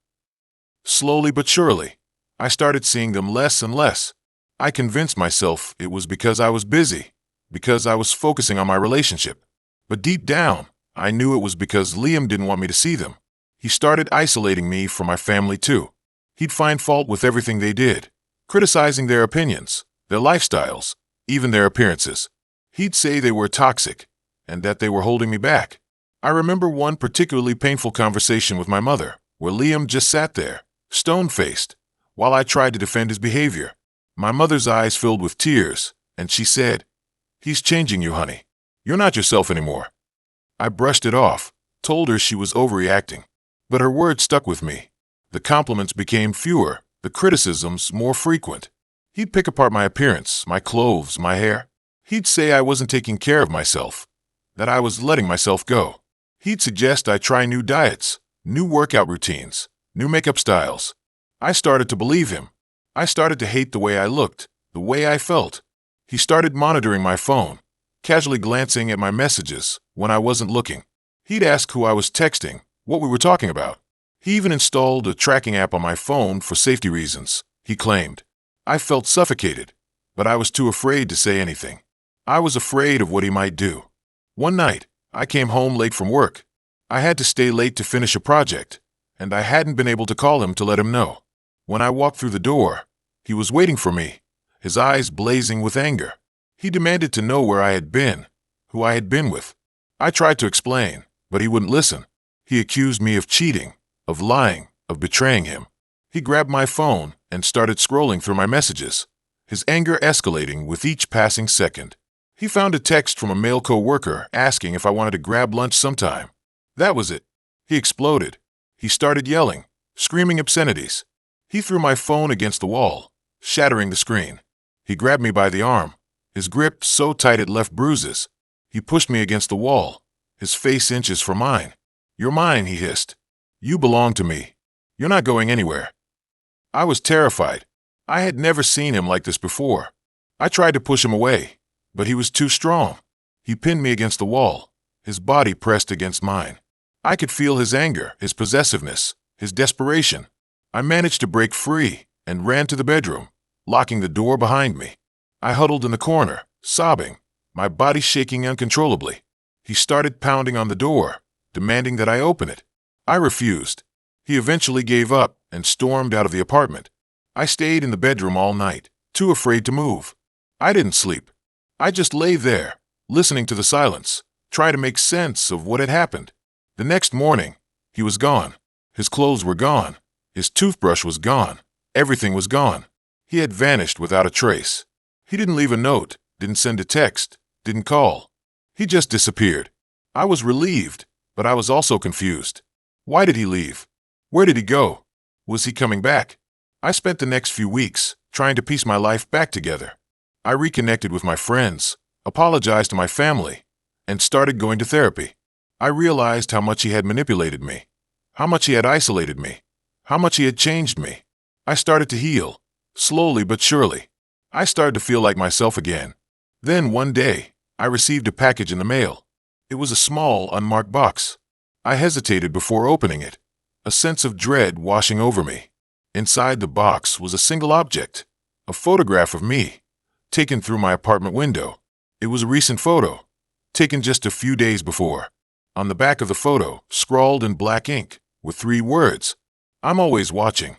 Slowly but surely, I started seeing them less and less. I convinced myself it was because I was busy, because I was focusing on my relationship. But deep down, I knew it was because Liam didn't want me to see them. He started isolating me from my family too. He'd find fault with everything they did, criticizing their opinions, their lifestyles, even their appearances. He'd say they were toxic, and that they were holding me back. I remember one particularly painful conversation with my mother, where Liam just sat there, stone-faced, while I tried to defend his behavior. My mother's eyes filled with tears, and she said, "He's changing you, honey. You're not yourself anymore." I brushed it off, told her she was overreacting. But her words stuck with me. The compliments became fewer, the criticisms more frequent. He'd pick apart my appearance, my clothes, my hair. He'd say I wasn't taking care of myself, that I was letting myself go. He'd suggest I try new diets, new workout routines, new makeup styles. I started to believe him. I started to hate the way I looked, the way I felt. He started monitoring my phone, casually glancing at my messages when I wasn't looking. He'd ask who I was texting, what we were talking about. He even installed a tracking app on my phone for safety reasons, he claimed. I felt suffocated, but I was too afraid to say anything. I was afraid of what he might do. One night, I came home late from work. I had to stay late to finish a project, and I hadn't been able to call him to let him know. When I walked through the door, he was waiting for me, his eyes blazing with anger. He demanded to know where I had been, who I had been with. I tried to explain, but he wouldn't listen. He accused me of cheating, of lying, of betraying him. He grabbed my phone and started scrolling through my messages, his anger escalating with each passing second. He found a text from a male co-worker asking if I wanted to grab lunch sometime. That was it. He exploded. He started yelling, screaming obscenities. He threw my phone against the wall, shattering the screen. He grabbed me by the arm, his grip so tight it left bruises. He pushed me against the wall, his face inches from mine. "You're mine," he hissed. "You belong to me. You're not going anywhere." I was terrified. I had never seen him like this before. I tried to push him away, but he was too strong. He pinned me against the wall, his body pressed against mine. I could feel his anger, his possessiveness, his desperation. I managed to break free and ran to the bedroom, locking the door behind me. I huddled in the corner, sobbing, my body shaking uncontrollably. He started pounding on the door, demanding that I open it. I refused. He eventually gave up and stormed out of the apartment. I stayed in the bedroom all night, too afraid to move. I didn't sleep. I just lay there, listening to the silence, trying to make sense of what had happened. The next morning, he was gone. His clothes were gone. His toothbrush was gone. Everything was gone. He had vanished without a trace. He didn't leave a note, didn't send a text, didn't call. He just disappeared. I was relieved, but I was also confused. Why did he leave? Where did he go? Was he coming back? I spent the next few weeks trying to piece my life back together. I reconnected with my friends, apologized to my family, and started going to therapy. I realized how much he had manipulated me, how much he had isolated me, how much he had changed me. I started to heal, slowly but surely. I started to feel like myself again. Then one day, I received a package in the mail. It was a small, unmarked box. I hesitated before opening it, a sense of dread washing over me. Inside the box was a single object, a photograph of me, taken through my apartment window. It was a recent photo, taken just a few days before. On the back of the photo, scrawled in black ink, were 3 words, "I'm always watching."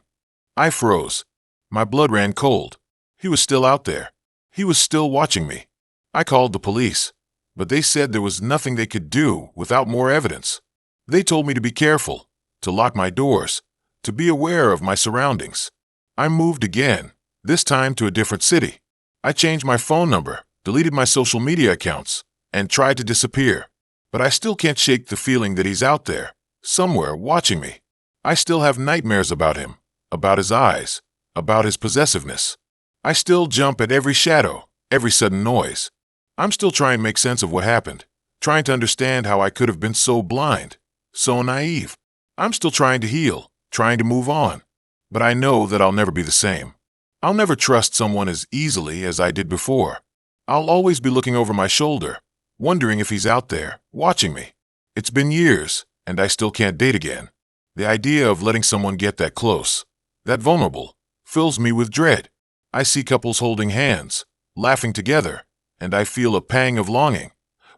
I froze. My blood ran cold. He was still out there. He was still watching me. I called the police, but they said there was nothing they could do without more evidence. They told me to be careful, to lock my doors, to be aware of my surroundings. I moved again, this time to a different city. I changed my phone number, deleted my social media accounts, and tried to disappear. But I still can't shake the feeling that he's out there, somewhere, watching me. I still have nightmares about him, about his eyes, about his possessiveness. I still jump at every shadow, every sudden noise. I'm still trying to make sense of what happened, trying to understand how I could have been so blind, so naive. I'm still trying to heal, trying to move on. But I know that I'll never be the same. I'll never trust someone as easily as I did before. I'll always be looking over my shoulder, wondering if he's out there, watching me. It's been years, and I still can't date again. The idea of letting someone get that close, that vulnerable, fills me with dread. I see couples holding hands, laughing together, and I feel a pang of longing,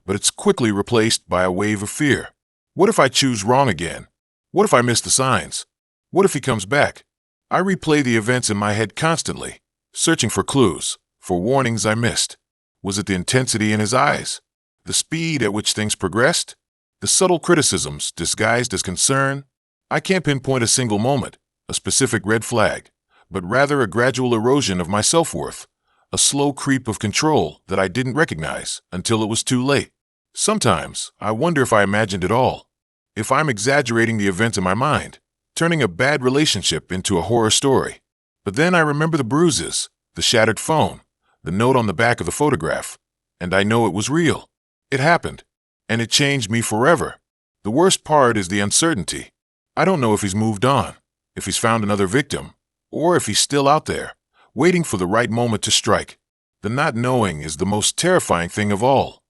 but it's quickly replaced by a wave of fear. What if I choose wrong again? What if I miss the signs? What if he comes back? I replay the events in my head constantly, searching for clues, for warnings I missed. Was it the intensity in his eyes? The speed at which things progressed? The subtle criticisms disguised as concern? I can't pinpoint a single moment, a specific red flag, but rather a gradual erosion of my self-worth, a slow creep of control that I didn't recognize until it was too late. Sometimes I wonder if I imagined it all, if I'm exaggerating the events in my mind, turning a bad relationship into a horror story. But then I remember the bruises, the shattered phone, the note on the back of the photograph, and I know it was real. It happened, and it changed me forever. The worst part is the uncertainty. I don't know if he's moved on, if he's found another victim, or if he's still out there, waiting for the right moment to strike. The not knowing is the most terrifying thing of all.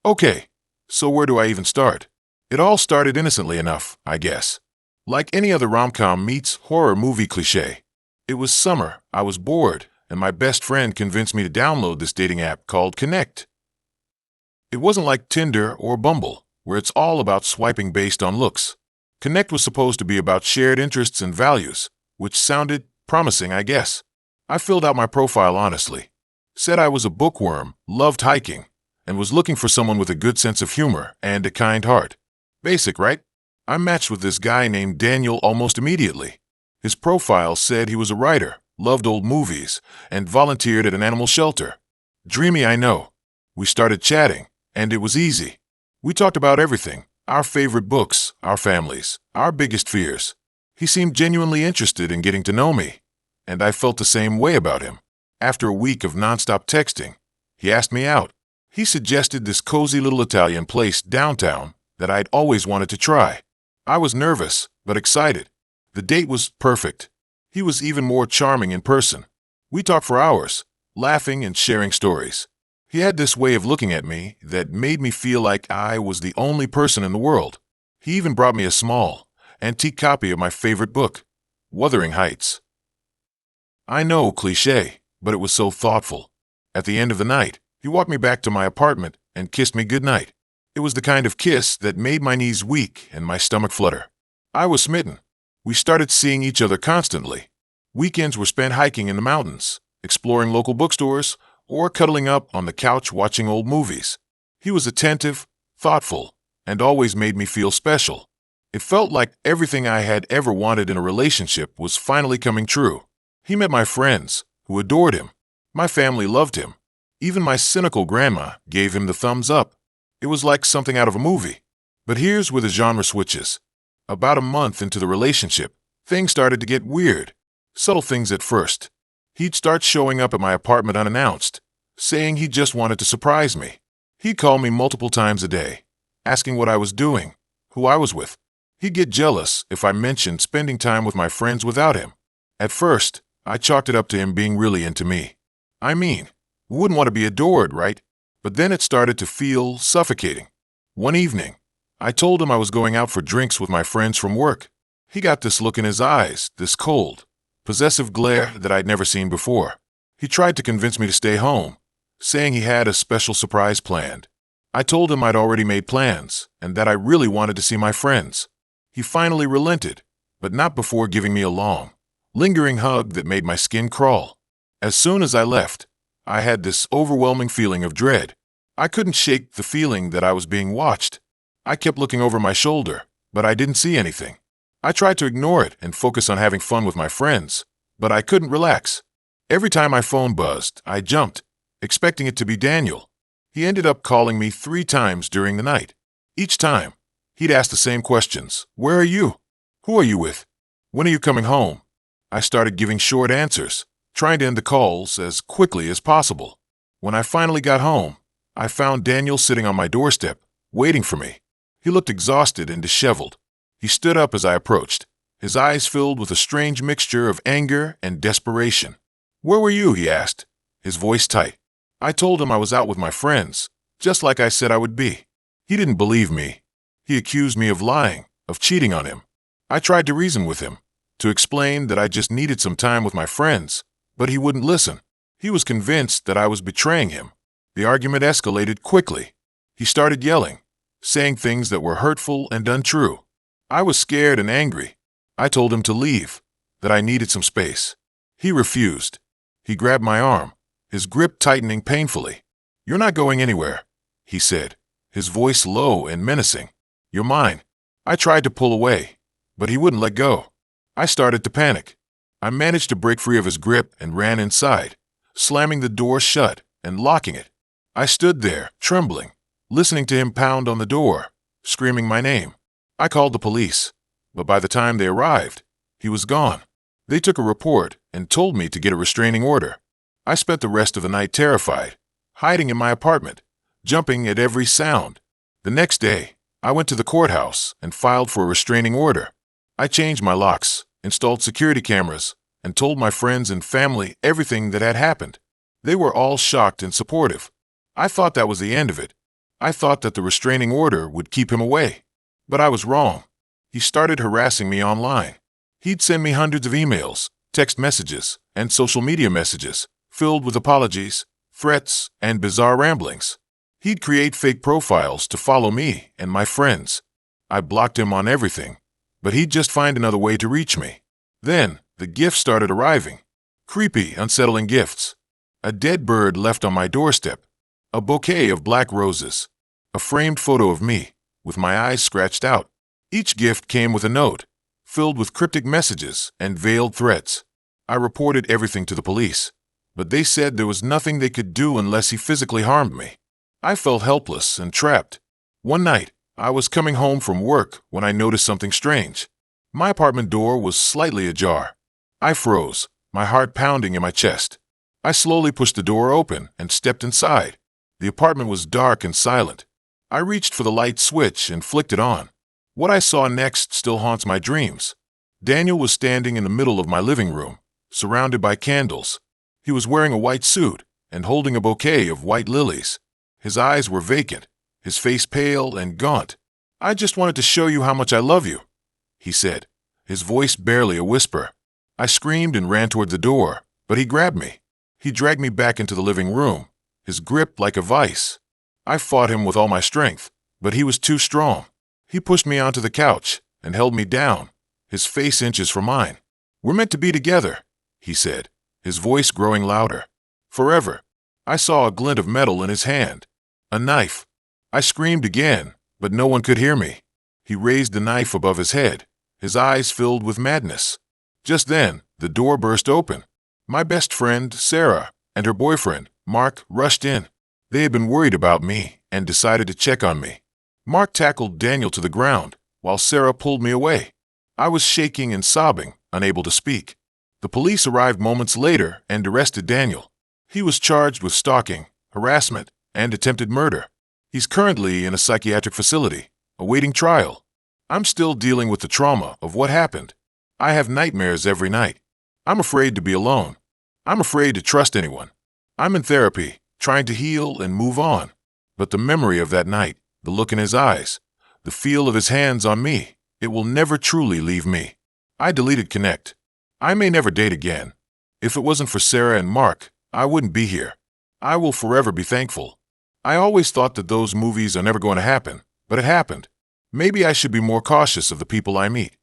Okay, so where do I even start? It all started innocently enough, I guess. Like any other rom-com meets horror movie cliché. It was summer, I was bored, and my best friend convinced me to download this dating app called Connect. It wasn't like Tinder or Bumble, where it's all about swiping based on looks. Connect was supposed to be about shared interests and values, which sounded promising, I guess. I filled out my profile honestly, said I was a bookworm, loved hiking, and was looking for someone with a good sense of humor and a kind heart. Basic, right? I matched with this guy named Daniel almost immediately. His profile said he was a writer, loved old movies, and volunteered at an animal shelter. Dreamy, I know. We started chatting, and it was easy. We talked about everything, our favorite books, our families, our biggest fears. He seemed genuinely interested in getting to know me, and I felt the same way about him. After a week of nonstop texting, he asked me out. He suggested this cozy little Italian place downtown that I'd always wanted to try. I was nervous, but excited. The date was perfect. He was even more charming in person. We talked for hours, laughing and sharing stories. He had this way of looking at me that made me feel like I was the only person in the world. He even brought me a small, antique copy of my favorite book, Wuthering Heights. I know, cliché, but it was so thoughtful. At the end of the night, he walked me back to my apartment and kissed me goodnight. It was the kind of kiss that made my knees weak and my stomach flutter. I was smitten. We started seeing each other constantly. Weekends were spent hiking in the mountains, exploring local bookstores, or cuddling up on the couch watching old movies. He was attentive, thoughtful, and always made me feel special. It felt like everything I had ever wanted in a relationship was finally coming true. He met my friends, who adored him. My family loved him. Even my cynical grandma gave him the thumbs up. It was like something out of a movie. But here's where the genre switches. About a month into the relationship, things started to get weird. Subtle things at first. He'd start showing up at my apartment unannounced, saying he just wanted to surprise me. He'd call me multiple times a day, asking what I was doing, who I was with. He'd get jealous if I mentioned spending time with my friends without him. At first, I chalked it up to him being really into me. I mean, who wouldn't want to be adored, right? But then it started to feel suffocating. One evening, I told him I was going out for drinks with my friends from work. He got this look in his eyes, this cold, possessive glare that I'd never seen before. He tried to convince me to stay home, saying he had a special surprise planned. I told him I'd already made plans and that I really wanted to see my friends. He finally relented, but not before giving me a long, lingering hug that made my skin crawl. As soon as I left, I had this overwhelming feeling of dread. I couldn't shake the feeling that I was being watched. I kept looking over my shoulder, but I didn't see anything. I tried to ignore it and focus on having fun with my friends, but I couldn't relax. Every time my phone buzzed, I jumped, expecting it to be Daniel. He ended up calling me 3 times during the night. Each time, he'd ask the same questions. Where are you? Who are you with? When are you coming home? I started giving short answers, trying to end the calls as quickly as possible. When I finally got home, I found Daniel sitting on my doorstep, waiting for me. He looked exhausted and disheveled. He stood up as I approached, his eyes filled with a strange mixture of anger and desperation. Where were you? He asked, his voice tight. I told him I was out with my friends, just like I said I would be. He didn't believe me. He accused me of lying, of cheating on him. I tried to reason with him, to explain that I just needed some time with my friends, but he wouldn't listen. He was convinced that I was betraying him. The argument escalated quickly. He started yelling, saying things that were hurtful and untrue. I was scared and angry. I told him to leave, that I needed some space. He refused. He grabbed my arm, his grip tightening painfully. You're not going anywhere, he said, his voice low and menacing. You're mine. I tried to pull away, but he wouldn't let go. I started to panic. I managed to break free of his grip and ran inside, slamming the door shut and locking it. I stood there, trembling, listening to him pound on the door, screaming my name. I called the police, but by the time they arrived, he was gone. They took a report and told me to get a restraining order. I spent the rest of the night terrified, hiding in my apartment, jumping at every sound. The next day, I went to the courthouse and filed for a restraining order. I changed my locks, installed security cameras, and told my friends and family everything that had happened. They were all shocked and supportive. I thought that was the end of it. I thought that the restraining order would keep him away. But I was wrong. He started harassing me online. He'd send me hundreds of emails, text messages, and social media messages, filled with apologies, threats, and bizarre ramblings. He'd create fake profiles to follow me and my friends. I blocked him on everything, but he'd just find another way to reach me. Then, the gifts started arriving. Creepy, unsettling gifts. A dead bird left on my doorstep. A bouquet of black roses. A framed photo of me, with my eyes scratched out. Each gift came with a note, filled with cryptic messages and veiled threats. I reported everything to the police, but they said there was nothing they could do unless he physically harmed me. I felt helpless and trapped. One night, I was coming home from work when I noticed something strange. My apartment door was slightly ajar. I froze, my heart pounding in my chest. I slowly pushed the door open and stepped inside. The apartment was dark and silent. I reached for the light switch and flicked it on. What I saw next still haunts my dreams. Daniel was standing in the middle of my living room, surrounded by candles. He was wearing a white suit and holding a bouquet of white lilies. His eyes were vacant, his face pale and gaunt. I just wanted to show you how much I love you, he said, his voice barely a whisper. I screamed and ran toward the door, but he grabbed me. He dragged me back into the living room, his grip like a vice. I fought him with all my strength, but he was too strong. He pushed me onto the couch and held me down, his face inches from mine. "We're meant to be together," he said, his voice growing louder. "Forever." I saw a glint of metal in his hand. A knife. I screamed again, but no one could hear me. He raised the knife above his head, his eyes filled with madness. Just then, the door burst open. My best friend, Sarah, and her boyfriend, Mark, rushed in. They had been worried about me and decided to check on me. Mark tackled Daniel to the ground, while Sarah pulled me away. I was shaking and sobbing, unable to speak. The police arrived moments later and arrested Daniel. He was charged with stalking, harassment, and attempted murder. He's currently in a psychiatric facility, awaiting trial. I'm still dealing with the trauma of what happened. I have nightmares every night. I'm afraid to be alone. I'm afraid to trust anyone. I'm in therapy, trying to heal and move on. But the memory of that night, the look in his eyes, the feel of his hands on me, it will never truly leave me. I deleted Connect. I may never date again. If it wasn't for Sarah and Mark, I wouldn't be here. I will forever be thankful. I always thought that those movies are never going to happen, but it happened. Maybe I should be more cautious of the people I meet.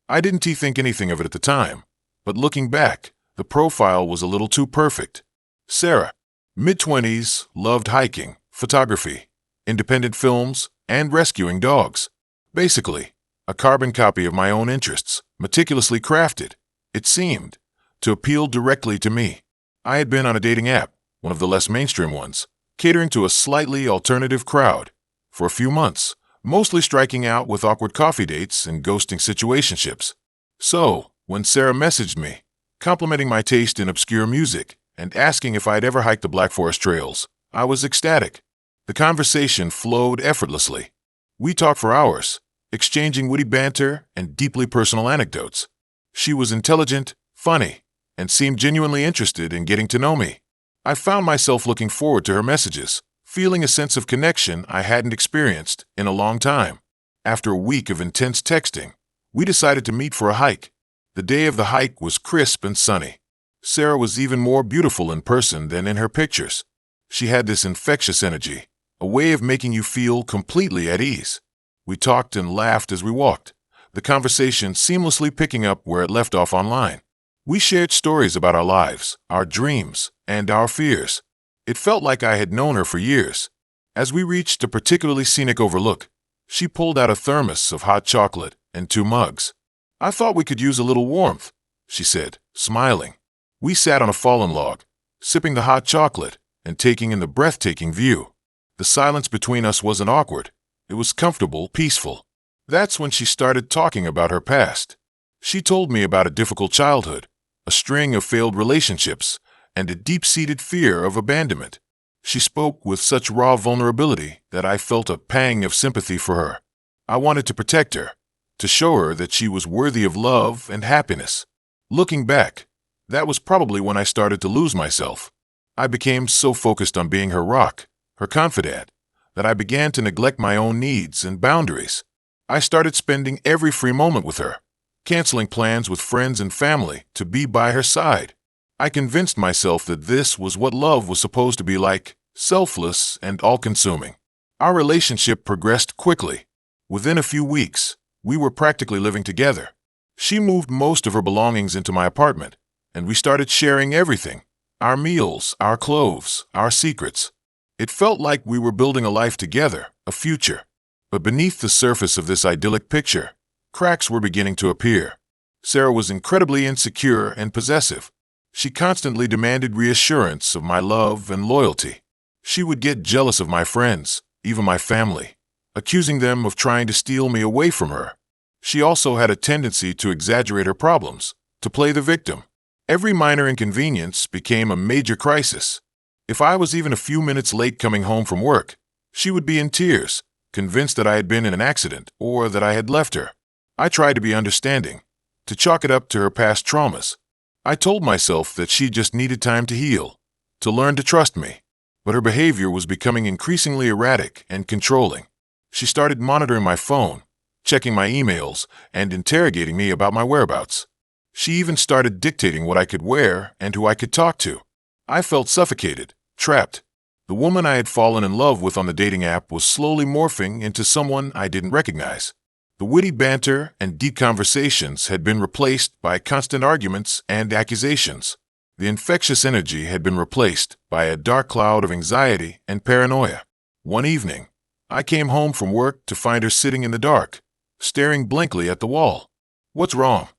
I didn't think anything of it at the time, but looking back, the profile was a little too perfect. Sarah, mid-20s, loved hiking, photography, independent films, and rescuing dogs. Basically, a carbon copy of my own interests, meticulously crafted, it seemed, to appeal directly to me. I had been on a dating app, one of the less mainstream ones, catering to a slightly alternative crowd, for a few months, mostly striking out with awkward coffee dates and ghosting situationships. So, when Sarah messaged me, complimenting my taste in obscure music and asking if I'd ever hiked the Black Forest trails, I was ecstatic. The conversation flowed effortlessly. We talked for hours, exchanging witty banter and deeply personal anecdotes. She was intelligent, funny, and seemed genuinely interested in getting to know me. I found myself looking forward to her messages, feeling a sense of connection I hadn't experienced in a long time. After a week of intense texting, we decided to meet for a hike. The day of the hike was crisp and sunny. Sarah was even more beautiful in person than in her pictures. She had this infectious energy, a way of making you feel completely at ease. We talked and laughed as we walked, the conversation seamlessly picking up where it left off online. We shared stories about our lives, our dreams, and our fears. It felt like I had known her for years. As we reached a particularly scenic overlook, she pulled out a thermos of hot chocolate and 2 mugs. "I thought we could use a little warmth," she said, smiling. We sat on a fallen log, sipping the hot chocolate and taking in the breathtaking view. The silence between us wasn't awkward. It was comfortable, peaceful. That's when she started talking about her past. She told me about a difficult childhood, a string of failed relationships, and a deep-seated fear of abandonment. She spoke with such raw vulnerability that I felt a pang of sympathy for her. I wanted to protect her, to show her that she was worthy of love and happiness. Looking back, that was probably when I started to lose myself. I became so focused on being her rock, her confidant, that I began to neglect my own needs and boundaries. I started spending every free moment with her, canceling plans with friends and family to be by her side. I convinced myself that this was what love was supposed to be like, selfless and all-consuming. Our relationship progressed quickly. Within a few weeks, we were practically living together. She moved most of her belongings into my apartment, and we started sharing everything: our meals, our clothes, our secrets. It felt like we were building a life together, a future. But beneath the surface of this idyllic picture, cracks were beginning to appear. Sarah was incredibly insecure and possessive. She constantly demanded reassurance of my love and loyalty. She would get jealous of my friends, even my family, accusing them of trying to steal me away from her. She also had a tendency to exaggerate her problems, to play the victim. Every minor inconvenience became a major crisis. If I was even a few minutes late coming home from work, she would be in tears, convinced that I had been in an accident or that I had left her. I tried to be understanding, to chalk it up to her past traumas. I told myself that she just needed time to heal, to learn to trust me. But her behavior was becoming increasingly erratic and controlling. She started monitoring my phone, checking my emails, and interrogating me about my whereabouts. She even started dictating what I could wear and who I could talk to. I felt suffocated, trapped. The woman I had fallen in love with on the dating app was slowly morphing into someone I didn't recognize. The witty banter and deep conversations had been replaced by constant arguments and accusations. The infectious energy had been replaced by a dark cloud of anxiety and paranoia. One evening, I came home from work to find her sitting in the dark, staring blankly at the wall. "What's wrong?"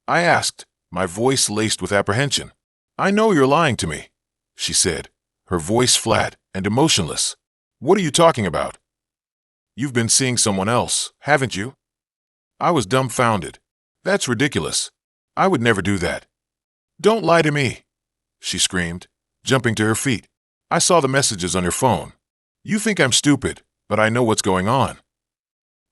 I asked, my voice laced with apprehension. "I know you're lying to me," she said, her voice flat and emotionless. "What are you talking about?" "You've been seeing someone else, haven't you?" I was dumbfounded. "That's ridiculous. I would never do that." "Don't lie to me," she screamed, jumping to her feet. "I saw the messages on your phone. You think I'm stupid, but I know what's going on."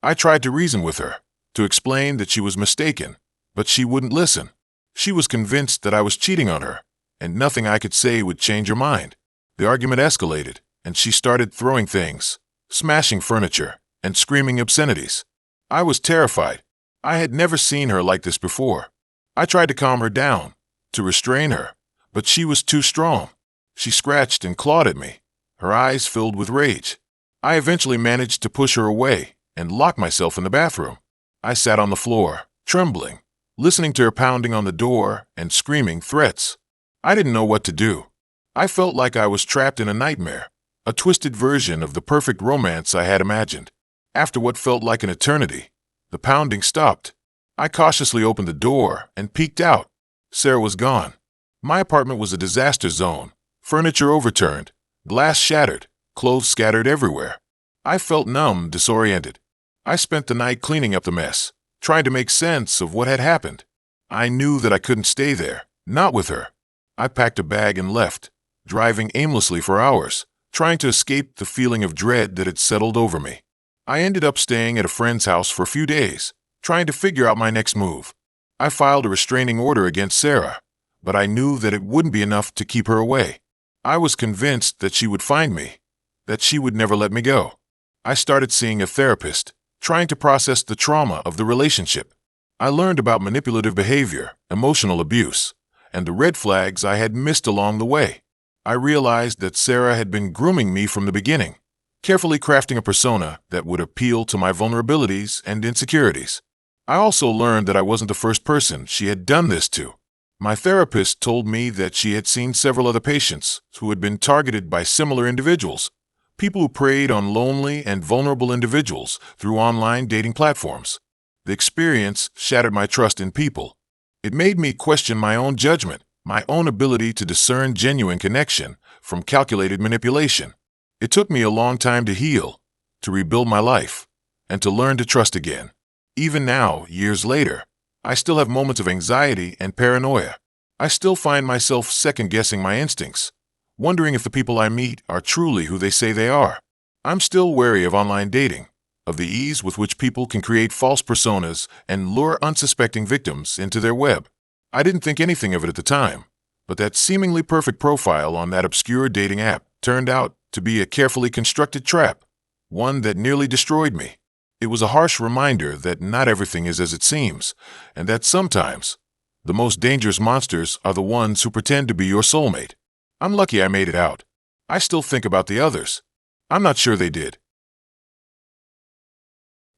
I tried to reason with her, to explain that she was mistaken, but she wouldn't listen. She was convinced that I was cheating on her, and nothing I could say would change her mind. The argument escalated, and she started throwing things, smashing furniture, and screaming obscenities. I was terrified. I had never seen her like this before. I tried to calm her down, to restrain her, but she was too strong. She scratched and clawed at me, her eyes filled with rage. I eventually managed to push her away and lock myself in the bathroom. I sat on the floor, trembling, listening to her pounding on the door and screaming threats. I didn't know what to do. I felt like I was trapped in a nightmare, a twisted version of the perfect romance I had imagined. After what felt like an eternity, the pounding stopped. I cautiously opened the door and peeked out. Sarah was gone. My apartment was a disaster zone, furniture overturned, glass shattered, clothes scattered everywhere. I felt numb, disoriented. I spent the night cleaning up the mess, trying to make sense of what had happened. I knew that I couldn't stay there, not with her. I packed a bag and left, driving aimlessly for hours, trying to escape the feeling of dread that had settled over me. I ended up staying at a friend's house for a few days, trying to figure out my next move. I filed a restraining order against Sarah, but I knew that it wouldn't be enough to keep her away. I was convinced that she would find me, that she would never let me go. I started seeing a therapist, trying to process the trauma of the relationship. I learned about manipulative behavior, emotional abuse, and the red flags I had missed along the way. I realized that Sarah had been grooming me from the beginning, carefully crafting a persona that would appeal to my vulnerabilities and insecurities. I also learned that I wasn't the first person she had done this to. My therapist told me that she had seen several other patients who had been targeted by similar individuals, people who preyed on lonely and vulnerable individuals through online dating platforms. The experience shattered my trust in people. It made me question my own judgment, my own ability to discern genuine connection from calculated manipulation. It took me a long time to heal, to rebuild my life, and to learn to trust again. Even now, years later, I still have moments of anxiety and paranoia. I still find myself second-guessing my instincts, wondering if the people I meet are truly who they say they are. I'm still wary of online dating, of the ease with which people can create false personas and lure unsuspecting victims into their web. I didn't think anything of it at the time, but that seemingly perfect profile on that obscure dating app turned out to be a carefully constructed trap, one that nearly destroyed me. It was a harsh reminder that not everything is as it seems, and that sometimes the most dangerous monsters are the ones who pretend to be your soulmate. I'm lucky I made it out. I still think about the others. I'm not sure they did.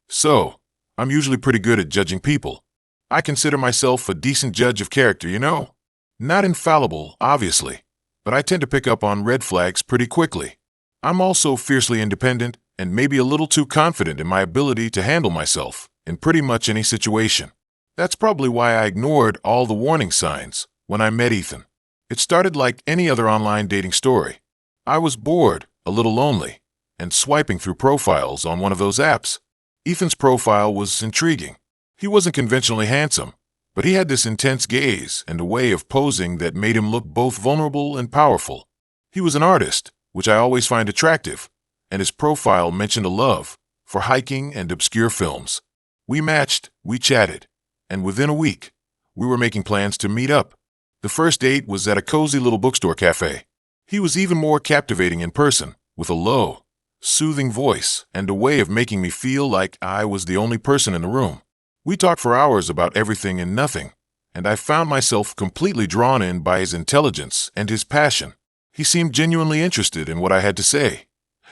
So, I'm usually pretty good at judging people. I consider myself a decent judge of character, you know? Not infallible, obviously, but I tend to pick up on red flags pretty quickly. I'm also fiercely independent and maybe a little too confident in my ability to handle myself in pretty much any situation. That's probably why I ignored all the warning signs when I met Ethan. It started like any other online dating story. I was bored, a little lonely, and swiping through profiles on one of those apps. Ethan's profile was intriguing. He wasn't conventionally handsome, but he had this intense gaze and a way of posing that made him look both vulnerable and powerful. He was an artist, which I always find attractive, and his profile mentioned a love for hiking and obscure films. We matched, we chatted, and within a week, we were making plans to meet up. The first date was at a cozy little bookstore cafe. He was even more captivating in person, with a low, soothing voice, and a way of making me feel like I was the only person in the room. We talked for hours about everything and nothing, and I found myself completely drawn in by his intelligence and his passion. He seemed genuinely interested in what I had to say,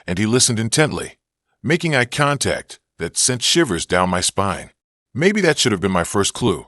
and he listened intently, making eye contact that sent shivers down my spine. Maybe that should have been my first clue.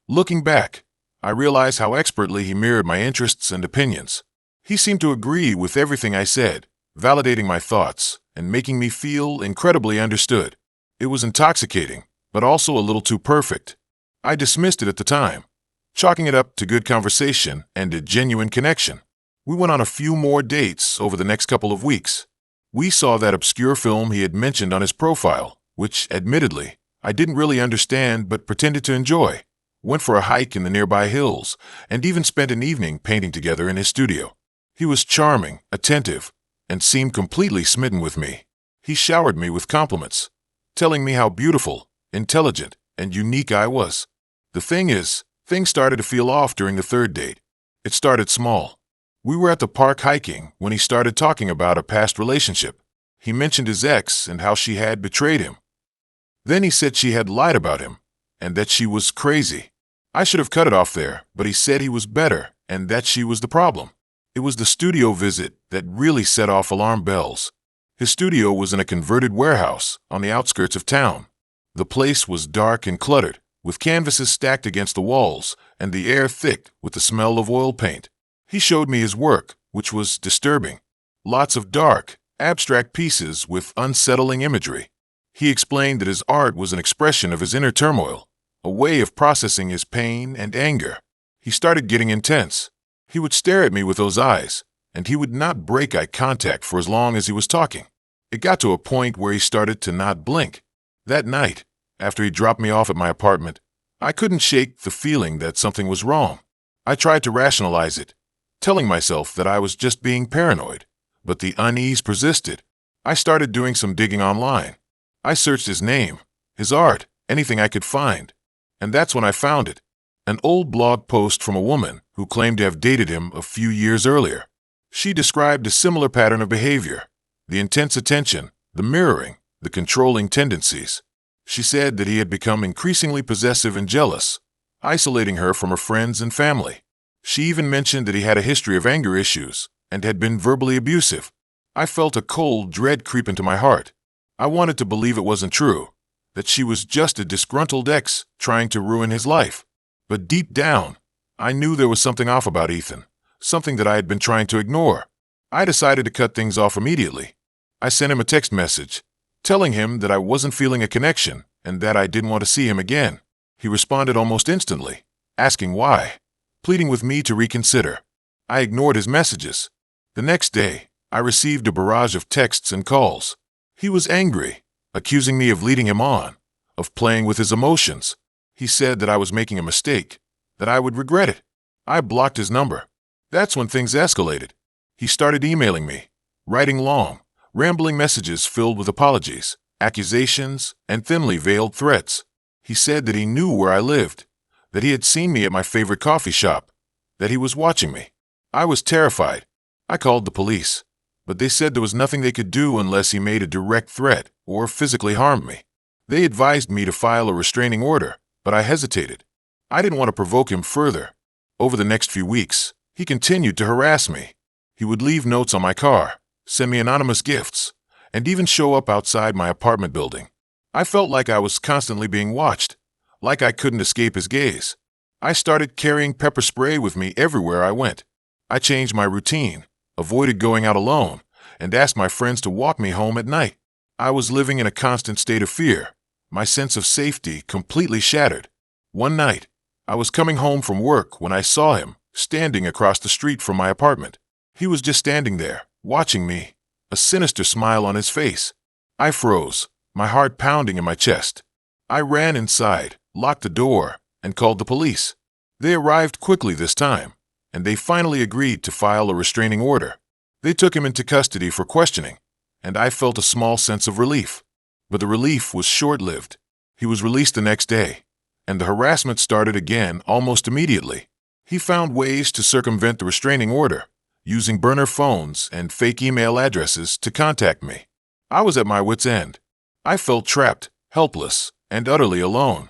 Looking back, I realized how expertly he mirrored my interests and opinions. He seemed to agree with everything I said, validating my thoughts and making me feel incredibly understood. It was intoxicating, but also a little too perfect. I dismissed it at the time, chalking it up to good conversation and a genuine connection. We went on a few more dates over the next couple of weeks. We saw that obscure film he had mentioned on his profile, which, admittedly, I didn't really understand but pretended to enjoy. Went for a hike in the nearby hills, and even spent an evening painting together in his studio. He was charming, attentive, and seemed completely smitten with me. He showered me with compliments, telling me how beautiful, intelligent, and unique I was. The thing is, things started to feel off during the third date. It started small. We were at the park hiking when he started talking about a past relationship. He mentioned his ex and how she had betrayed him. Then he said she had lied about him, and that she was crazy. I should have cut it off there, but he said he was better and that she was the problem. It was the studio visit that really set off alarm bells. His studio was in a converted warehouse on the outskirts of town. The place was dark and cluttered, with canvases stacked against the walls and the air thick with the smell of oil paint. He showed me his work, which was disturbing. Lots of dark, abstract pieces with unsettling imagery. He explained that his art was an expression of his inner turmoil, a way of processing his pain and anger. He started getting intense. He would stare at me with those eyes, and he would not break eye contact for as long as he was talking. It got to a point where he started to not blink. That night, after he dropped me off at my apartment, I couldn't shake the feeling that something was wrong. I tried to rationalize it, telling myself that I was just being paranoid, but the unease persisted. I started doing some digging online. I searched his name, his art, anything I could find, and that's when I found it. An old blog post from a woman who claimed to have dated him a few years earlier. She described a similar pattern of behavior: the intense attention, the mirroring, the controlling tendencies. She said that he had become increasingly possessive and jealous, isolating her from her friends and family. She even mentioned that he had a history of anger issues and had been verbally abusive. I felt a cold dread creep into my heart. I wanted to believe it wasn't true, that she was just a disgruntled ex trying to ruin his life. But deep down, I knew there was something off about Ethan, something that I had been trying to ignore. I decided to cut things off immediately. I sent him a text message, telling him that I wasn't feeling a connection and that I didn't want to see him again. He responded almost instantly, asking why, pleading with me to reconsider. I ignored his messages. The next day, I received a barrage of texts and calls. He was angry, accusing me of leading him on, of playing with his emotions. He said that I was making a mistake, that I would regret it. I blocked his number. That's when things escalated. He started emailing me, writing long, rambling messages filled with apologies, accusations, and thinly veiled threats. He said that he knew where I lived, that he had seen me at my favorite coffee shop, that he was watching me. I was terrified. I called the police, but they said there was nothing they could do unless he made a direct threat or physically harmed me. They advised me to file a restraining order, but I hesitated. I didn't want to provoke him further. Over the next few weeks, he continued to harass me. He would leave notes on my car, send me anonymous gifts, and even show up outside my apartment building. I felt like I was constantly being watched, like I couldn't escape his gaze. I started carrying pepper spray with me everywhere I went. I changed my routine, avoided going out alone, and asked my friends to walk me home at night. I was living in a constant state of fear, my sense of safety completely shattered. One night, I was coming home from work when I saw him standing across the street from my apartment. He was just standing there, watching me, a sinister smile on his face. I froze, my heart pounding in my chest. I ran inside, locked the door, and called the police. They arrived quickly this time, and they finally agreed to file a restraining order. They took him into custody for questioning, and I felt a small sense of relief. But the relief was short-lived. He was released the next day, and the harassment started again almost immediately. He found ways to circumvent the restraining order, using burner phones and fake email addresses to contact me. I was at my wit's end. I felt trapped, helpless, and utterly alone.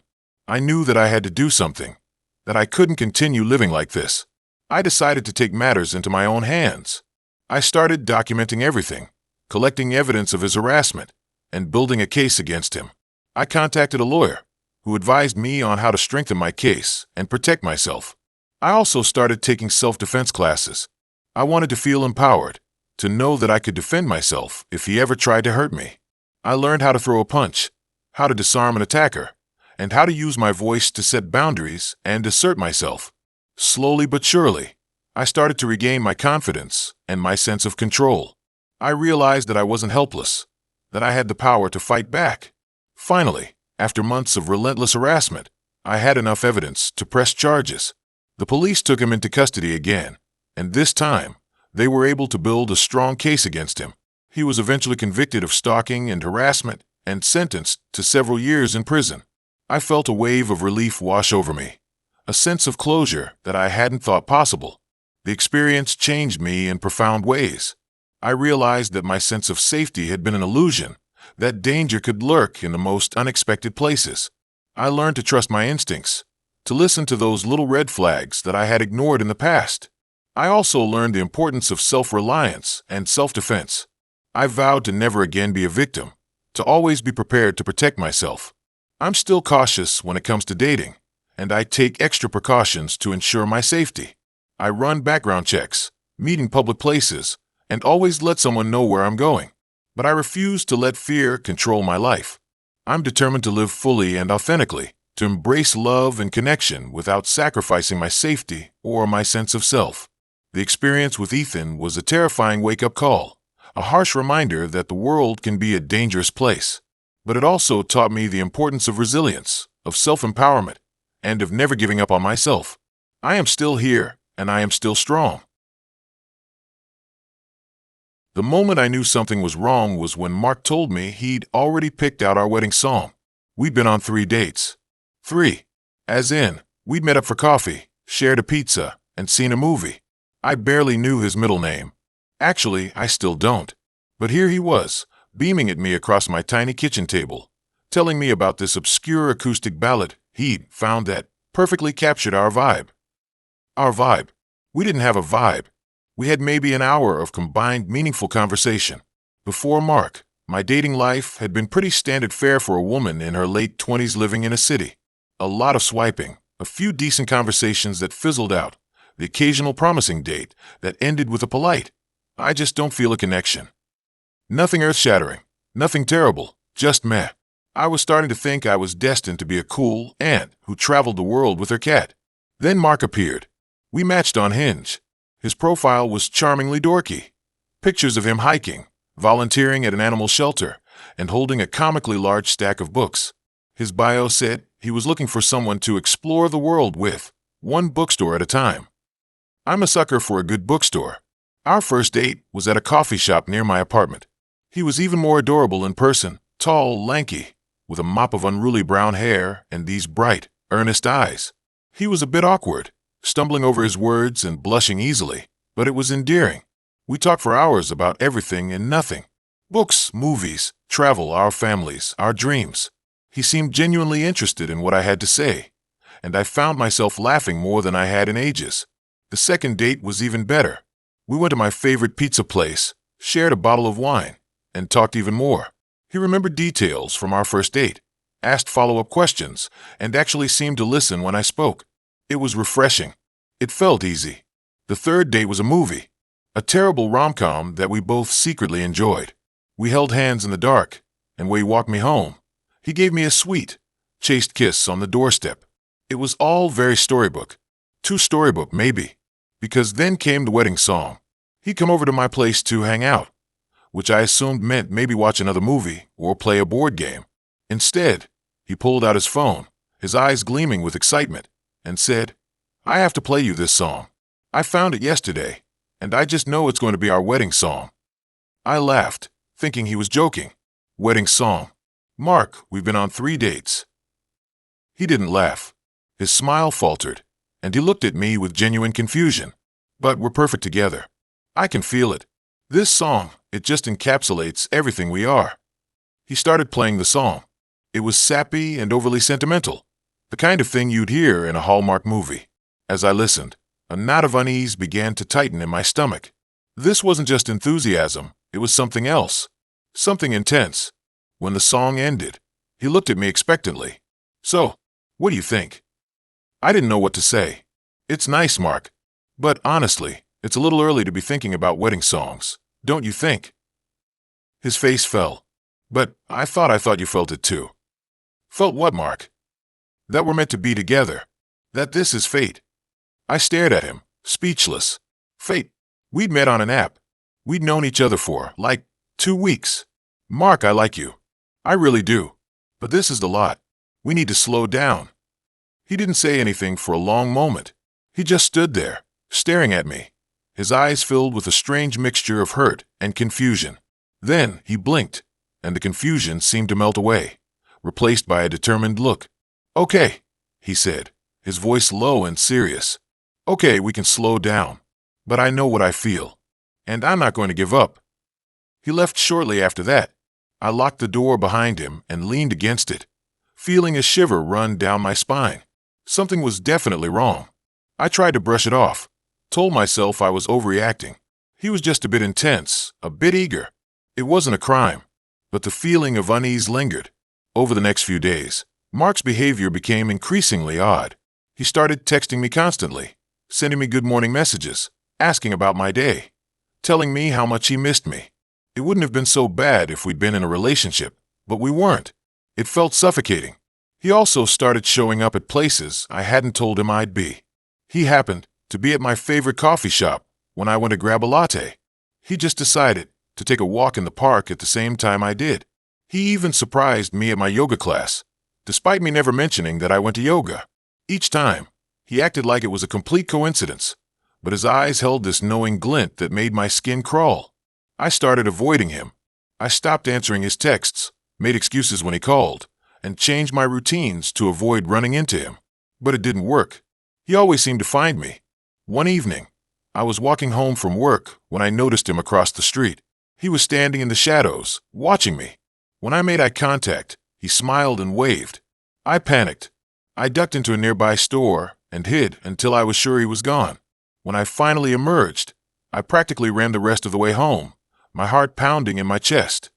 I knew that I had to do something, that I couldn't continue living like this. I decided to take matters into my own hands. I started documenting everything, collecting evidence of his harassment, and building a case against him. I contacted a lawyer, who advised me on how to strengthen my case and protect myself. I also started taking self-defense classes. I wanted to feel empowered, to know that I could defend myself if he ever tried to hurt me. I learned how to throw a punch, how to disarm an attacker, and how to use my voice to set boundaries and assert myself. Slowly but surely, I started to regain my confidence and my sense of control. I realized that I wasn't helpless, that I had the power to fight back. Finally, after months of relentless harassment, I had enough evidence to press charges. The police took him into custody again, and this time, they were able to build a strong case against him. He was eventually convicted of stalking and harassment and sentenced to several years in prison. I felt a wave of relief wash over me, a sense of closure that I hadn't thought possible. The experience changed me in profound ways. I realized that my sense of safety had been an illusion, that danger could lurk in the most unexpected places. I learned to trust my instincts, to listen to those little red flags that I had ignored in the past. I also learned the importance of self-reliance and self-defense. I vowed to never again be a victim, to always be prepared to protect myself. I'm still cautious when it comes to dating, and I take extra precautions to ensure my safety. I run background checks, meet in public places, and always let someone know where I'm going. But I refuse to let fear control my life. I'm determined to live fully and authentically, to embrace love and connection without sacrificing my safety or my sense of self. The experience with Ethan was a terrifying wake-up call, a harsh reminder that the world can be a dangerous place. But it also taught me the importance of resilience, of self-empowerment, and of never giving up on myself. I am still here, and I am still strong. The moment I knew something was wrong was when Mark told me he'd already picked out our wedding song. We'd been on 3 dates. 3. As in, we'd met up for coffee, shared a pizza, and seen a movie. I barely knew his middle name. Actually, I still don't. But here he was, beaming at me across my tiny kitchen table, telling me about this obscure acoustic ballad he'd found that perfectly captured our vibe. Our vibe. We didn't have a vibe. We had maybe an hour of combined meaningful conversation. Before Mark, my dating life had been pretty standard fare for a woman in her late 20s living in a city. A lot of swiping, a few decent conversations that fizzled out, the occasional promising date that ended with a polite, "I just don't feel a connection." Nothing earth-shattering, nothing terrible, just meh. I was starting to think I was destined to be a cool aunt who traveled the world with her cat. Then Mark appeared. We matched on Hinge. His profile was charmingly dorky. Pictures of him hiking, volunteering at an animal shelter, and holding a comically large stack of books. His bio said he was looking for someone to explore the world with, one bookstore at a time. I'm a sucker for a good bookstore. Our first date was at a coffee shop near my apartment. He was even more adorable in person, tall, lanky, with a mop of unruly brown hair and these bright, earnest eyes. He was a bit awkward, stumbling over his words and blushing easily, but it was endearing. We talked for hours about everything and nothing. Books, movies, travel, our families, our dreams. He seemed genuinely interested in what I had to say, and I found myself laughing more than I had in ages. The second date was even better. We went to my favorite pizza place, shared a bottle of wine, and talked even more. He remembered details from our first date, asked follow-up questions, and actually seemed to listen when I spoke. It was refreshing. It felt easy. The third date was a movie, a terrible rom-com that we both secretly enjoyed. We held hands in the dark, and when he walked me home, he gave me a sweet, chaste kiss on the doorstep. It was all very storybook. Too storybook, maybe. Because then came the wedding song. He'd come over to my place to hang out, which I assumed meant maybe watch another movie or play a board game. Instead, he pulled out his phone, his eyes gleaming with excitement, and said, "I have to play you this song. I found it yesterday, and I just know it's going to be our wedding song." I laughed, thinking he was joking. Wedding song. "Mark, we've been on 3 dates." He didn't laugh. His smile faltered, and he looked at me with genuine confusion. "But we're perfect together. I can feel it. This song, It just encapsulates everything we are. He started playing the song. It was sappy and overly sentimental, the kind of thing you'd hear in a Hallmark movie. As I listened, a knot of unease began to tighten in my stomach. This wasn't just enthusiasm, it was something else. Something intense. When the song ended, he looked at me expectantly. "So, what do you think?" I didn't know what to say. "It's nice, Mark. But honestly, it's a little early to be thinking about wedding songs, don't you think?" His face fell. "But I thought you felt it too." "Felt what, Mark?" "That we're meant to be together. That this is fate." I stared at him, speechless. Fate. We'd met on an app. We'd known each other for, 2 weeks. "Mark, I like you. I really do. But this is the lot. We need to slow down." He didn't say anything for a long moment. He just stood there, staring at me, his eyes filled with a strange mixture of hurt and confusion. Then he blinked, and the confusion seemed to melt away, replaced by a determined look. "Okay," he said, his voice low and serious. "Okay, we can slow down. But I know what I feel. And I'm not going to give up." He left shortly after that. I locked the door behind him and leaned against it, feeling a shiver run down my spine. Something was definitely wrong. I tried to brush it off, told myself I was overreacting. He was just a bit intense, a bit eager. It wasn't a crime, but the feeling of unease lingered. Over the next few days, Mark's behavior became increasingly odd. He started texting me constantly, sending me good morning messages, asking about my day, telling me how much he missed me. It wouldn't have been so bad if we'd been in a relationship, but we weren't. It felt suffocating. He also started showing up at places I hadn't told him I'd be. He happened to be at my favorite coffee shop when I went to grab a latte. He just decided to take a walk in the park at the same time I did. He even surprised me at my yoga class, despite me never mentioning that I went to yoga. Each time, he acted like it was a complete coincidence, but his eyes held this knowing glint that made my skin crawl. I started avoiding him. I stopped answering his texts, made excuses when he called, and changed my routines to avoid running into him. But it didn't work. He always seemed to find me. One evening, I was walking home from work when I noticed him across the street. He was standing in the shadows, watching me. When I made eye contact, he smiled and waved. I panicked. I ducked into a nearby store and hid until I was sure he was gone. When I finally emerged, I practically ran the rest of the way home, my heart pounding in my chest.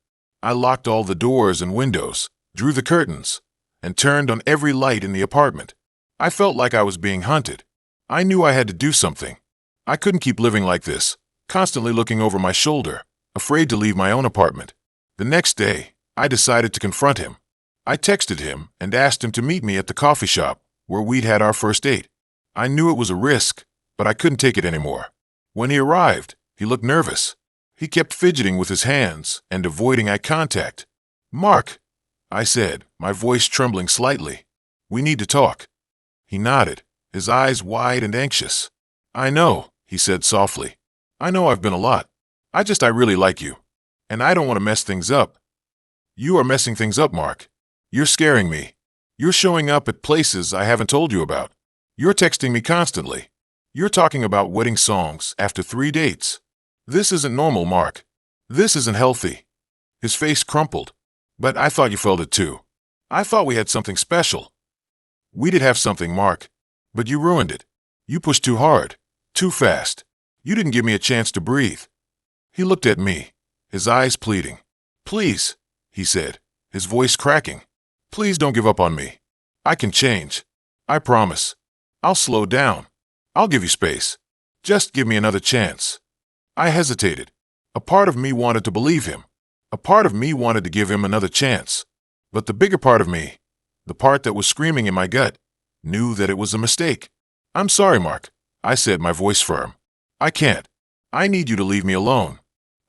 I locked all the doors and windows, drew the curtains, and turned on every light in the apartment. I felt like I was being hunted. I knew I had to do something. I couldn't keep living like this, constantly looking over my shoulder, afraid to leave my own apartment. The next day, I decided to confront him. I texted him and asked him to meet me at the coffee shop where we'd had our first date. I knew it was a risk, but I couldn't take it anymore. When he arrived, he looked nervous. He kept fidgeting with his hands and avoiding eye contact. "Mark," I said, my voice trembling slightly. "We need to talk." He nodded, his eyes wide and anxious. "I know," he said softly. "I know I've been a lot. I really like you. And I don't want to mess things up." "You are messing things up, Mark. You're scaring me. You're showing up at places I haven't told you about. You're texting me constantly. You're talking about wedding songs after 3 dates. This isn't normal, Mark. This isn't healthy." His face crumpled. "But I thought you felt it too. I thought we had something special." "We did have something, Mark. But you ruined it. You pushed too hard, too fast. You didn't give me a chance to breathe." He looked at me, his eyes pleading. "Please," he said, his voice cracking. "Please don't give up on me. I can change. I promise. I'll slow down. I'll give you space. Just give me another chance." I hesitated. A part of me wanted to believe him. A part of me wanted to give him another chance. But the bigger part of me, the part that was screaming in my gut, knew that it was a mistake. "I'm sorry, Mark," I said, my voice firm. "I can't. I need you to leave me alone.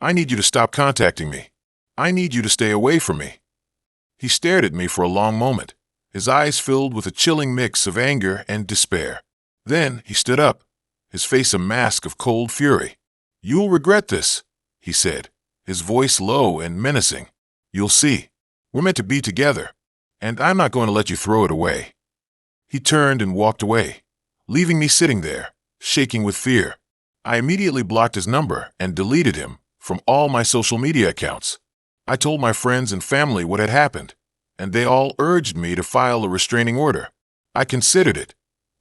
I need you to stop contacting me. I need you to stay away from me." He stared at me for a long moment, his eyes filled with a chilling mix of anger and despair. Then he stood up, his face a mask of cold fury. "You'll regret this," he said, his voice low and menacing. "You'll see. We're meant to be together, and I'm not going to let you throw it away." He turned and walked away, leaving me sitting there, shaking with fear. I immediately blocked his number and deleted him from all my social media accounts. I told my friends and family what had happened, and they all urged me to file a restraining order. I considered it,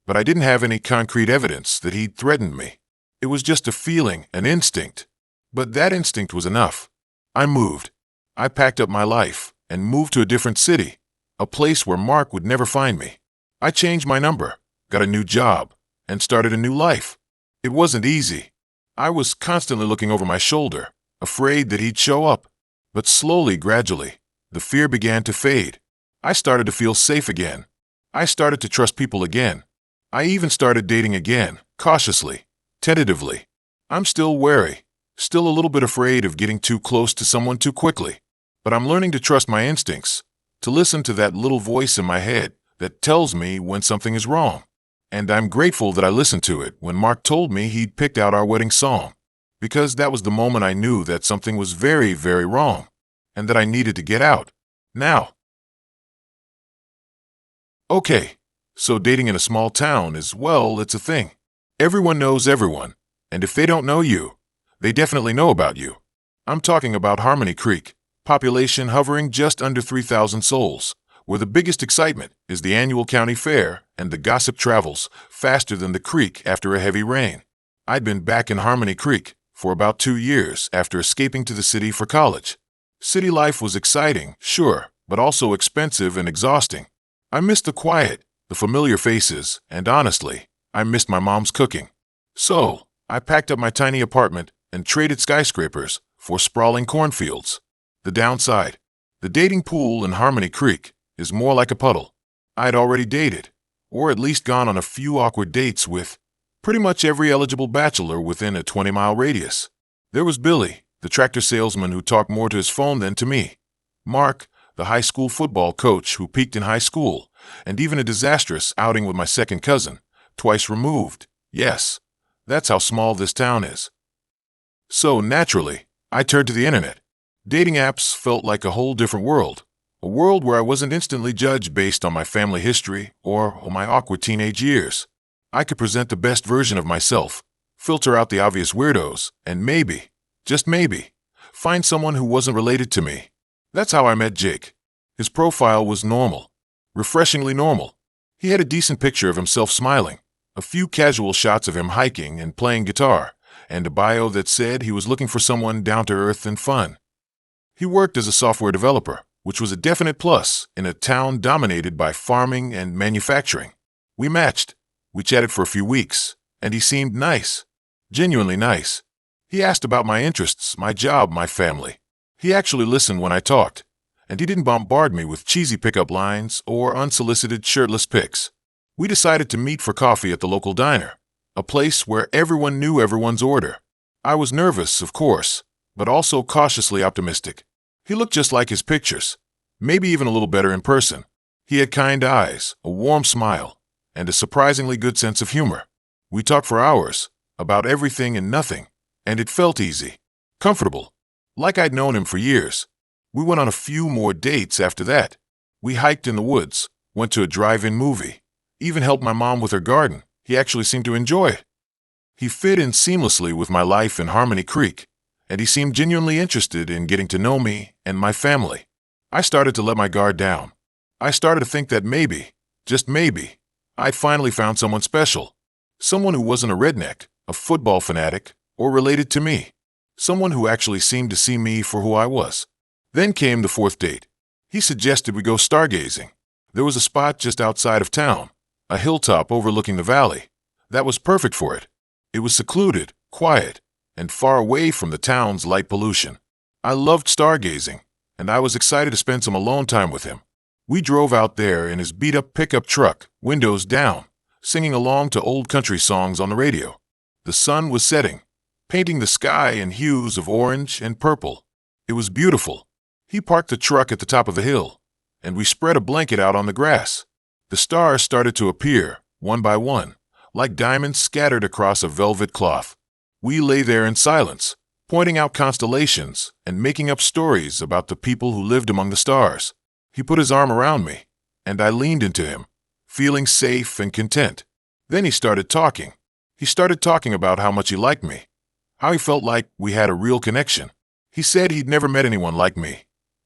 but I didn't have any concrete evidence that he'd threatened me. It was just a feeling, an instinct. But that instinct was enough. I moved. I packed up my life and moved to a different city, a place where Mark would never find me. I changed my number, got a new job, and started a new life. It wasn't easy. I was constantly looking over my shoulder, afraid that he'd show up. But slowly, gradually, the fear began to fade. I started to feel safe again. I started to trust people again. I even started dating again, cautiously, tentatively. I'm still wary, still a little bit afraid of getting too close to someone too quickly. But I'm learning to trust my instincts, to listen to that little voice in my head that tells me when something is wrong. And I'm grateful that I listened to it when Mark told me he'd picked out our wedding song, because that was the moment I knew that something was very, very wrong, and that I needed to get out. Now. Okay, so dating in a small town is, well, it's a thing. Everyone knows everyone, and if they don't know you, they definitely know about you. I'm talking about Harmony Creek, population hovering just under 3,000 souls, where the biggest excitement is the annual county fair and the gossip travels faster than the creek after a heavy rain. I'd been back in Harmony Creek for about 2 years after escaping to the city for college. City life was exciting, sure, but also expensive and exhausting. I missed the quiet, the familiar faces, and honestly, I missed my mom's cooking. So, I packed up my tiny apartment and traded skyscrapers for sprawling cornfields. The downside, the dating pool in Harmony Creek is more like a puddle. I'd already dated, or at least gone on a few awkward dates with pretty much every eligible bachelor within a 20-mile radius. There was Billy, the tractor salesman who talked more to his phone than to me. Mark, the high school football coach who peaked in high school, and even a disastrous outing with my second cousin, twice removed. Yes, that's how small this town is. So, naturally, I turned to the internet. Dating apps felt like a whole different world. A world where I wasn't instantly judged based on my family history or my awkward teenage years. I could present the best version of myself, filter out the obvious weirdos, and maybe, just maybe, find someone who wasn't related to me. That's how I met Jake. His profile was normal, refreshingly normal. He had a decent picture of himself smiling, a few casual shots of him hiking and playing guitar, and a bio that said he was looking for someone down to earth and fun. He worked as a software developer, which was a definite plus in a town dominated by farming and manufacturing. We matched. We chatted for a few weeks, and he seemed nice. Genuinely nice. He asked about my interests, my job, my family. He actually listened when I talked, and he didn't bombard me with cheesy pickup lines or unsolicited shirtless pics. We decided to meet for coffee at the local diner, a place where everyone knew everyone's order. I was nervous, of course, but also cautiously optimistic. He looked just like his pictures, maybe even a little better in person. He had kind eyes, a warm smile, and a surprisingly good sense of humor. We talked for hours, about everything and nothing, and it felt easy, comfortable, like I'd known him for years. We went on a few more dates after that. We hiked in the woods, went to a drive-in movie, even helped my mom with her garden. He actually seemed to enjoy it. He fit in seamlessly with my life in Harmony Creek, and he seemed genuinely interested in getting to know me and my family. I started to let my guard down. I started to think that maybe, just maybe, I'd finally found someone special. Someone who wasn't a redneck, a football fanatic, or related to me. Someone who actually seemed to see me for who I was. Then came the fourth date. He suggested we go stargazing. There was a spot just outside of town, a hilltop overlooking the valley. That was perfect for it. It was secluded, quiet, and far away from the town's light pollution. I loved stargazing, and I was excited to spend some alone time with him. We drove out there in his beat-up pickup truck, windows down, singing along to old country songs on the radio. The sun was setting, painting the sky in hues of orange and purple. It was beautiful. He parked the truck at the top of the hill, and we spread a blanket out on the grass. The stars started to appear, one by one, like diamonds scattered across a velvet cloth. We lay there in silence, pointing out constellations and making up stories about the people who lived among the stars. He put his arm around me, and I leaned into him, feeling safe and content. Then he started talking. He started talking about how much he liked me, how he felt like we had a real connection. He said he'd never met anyone like me,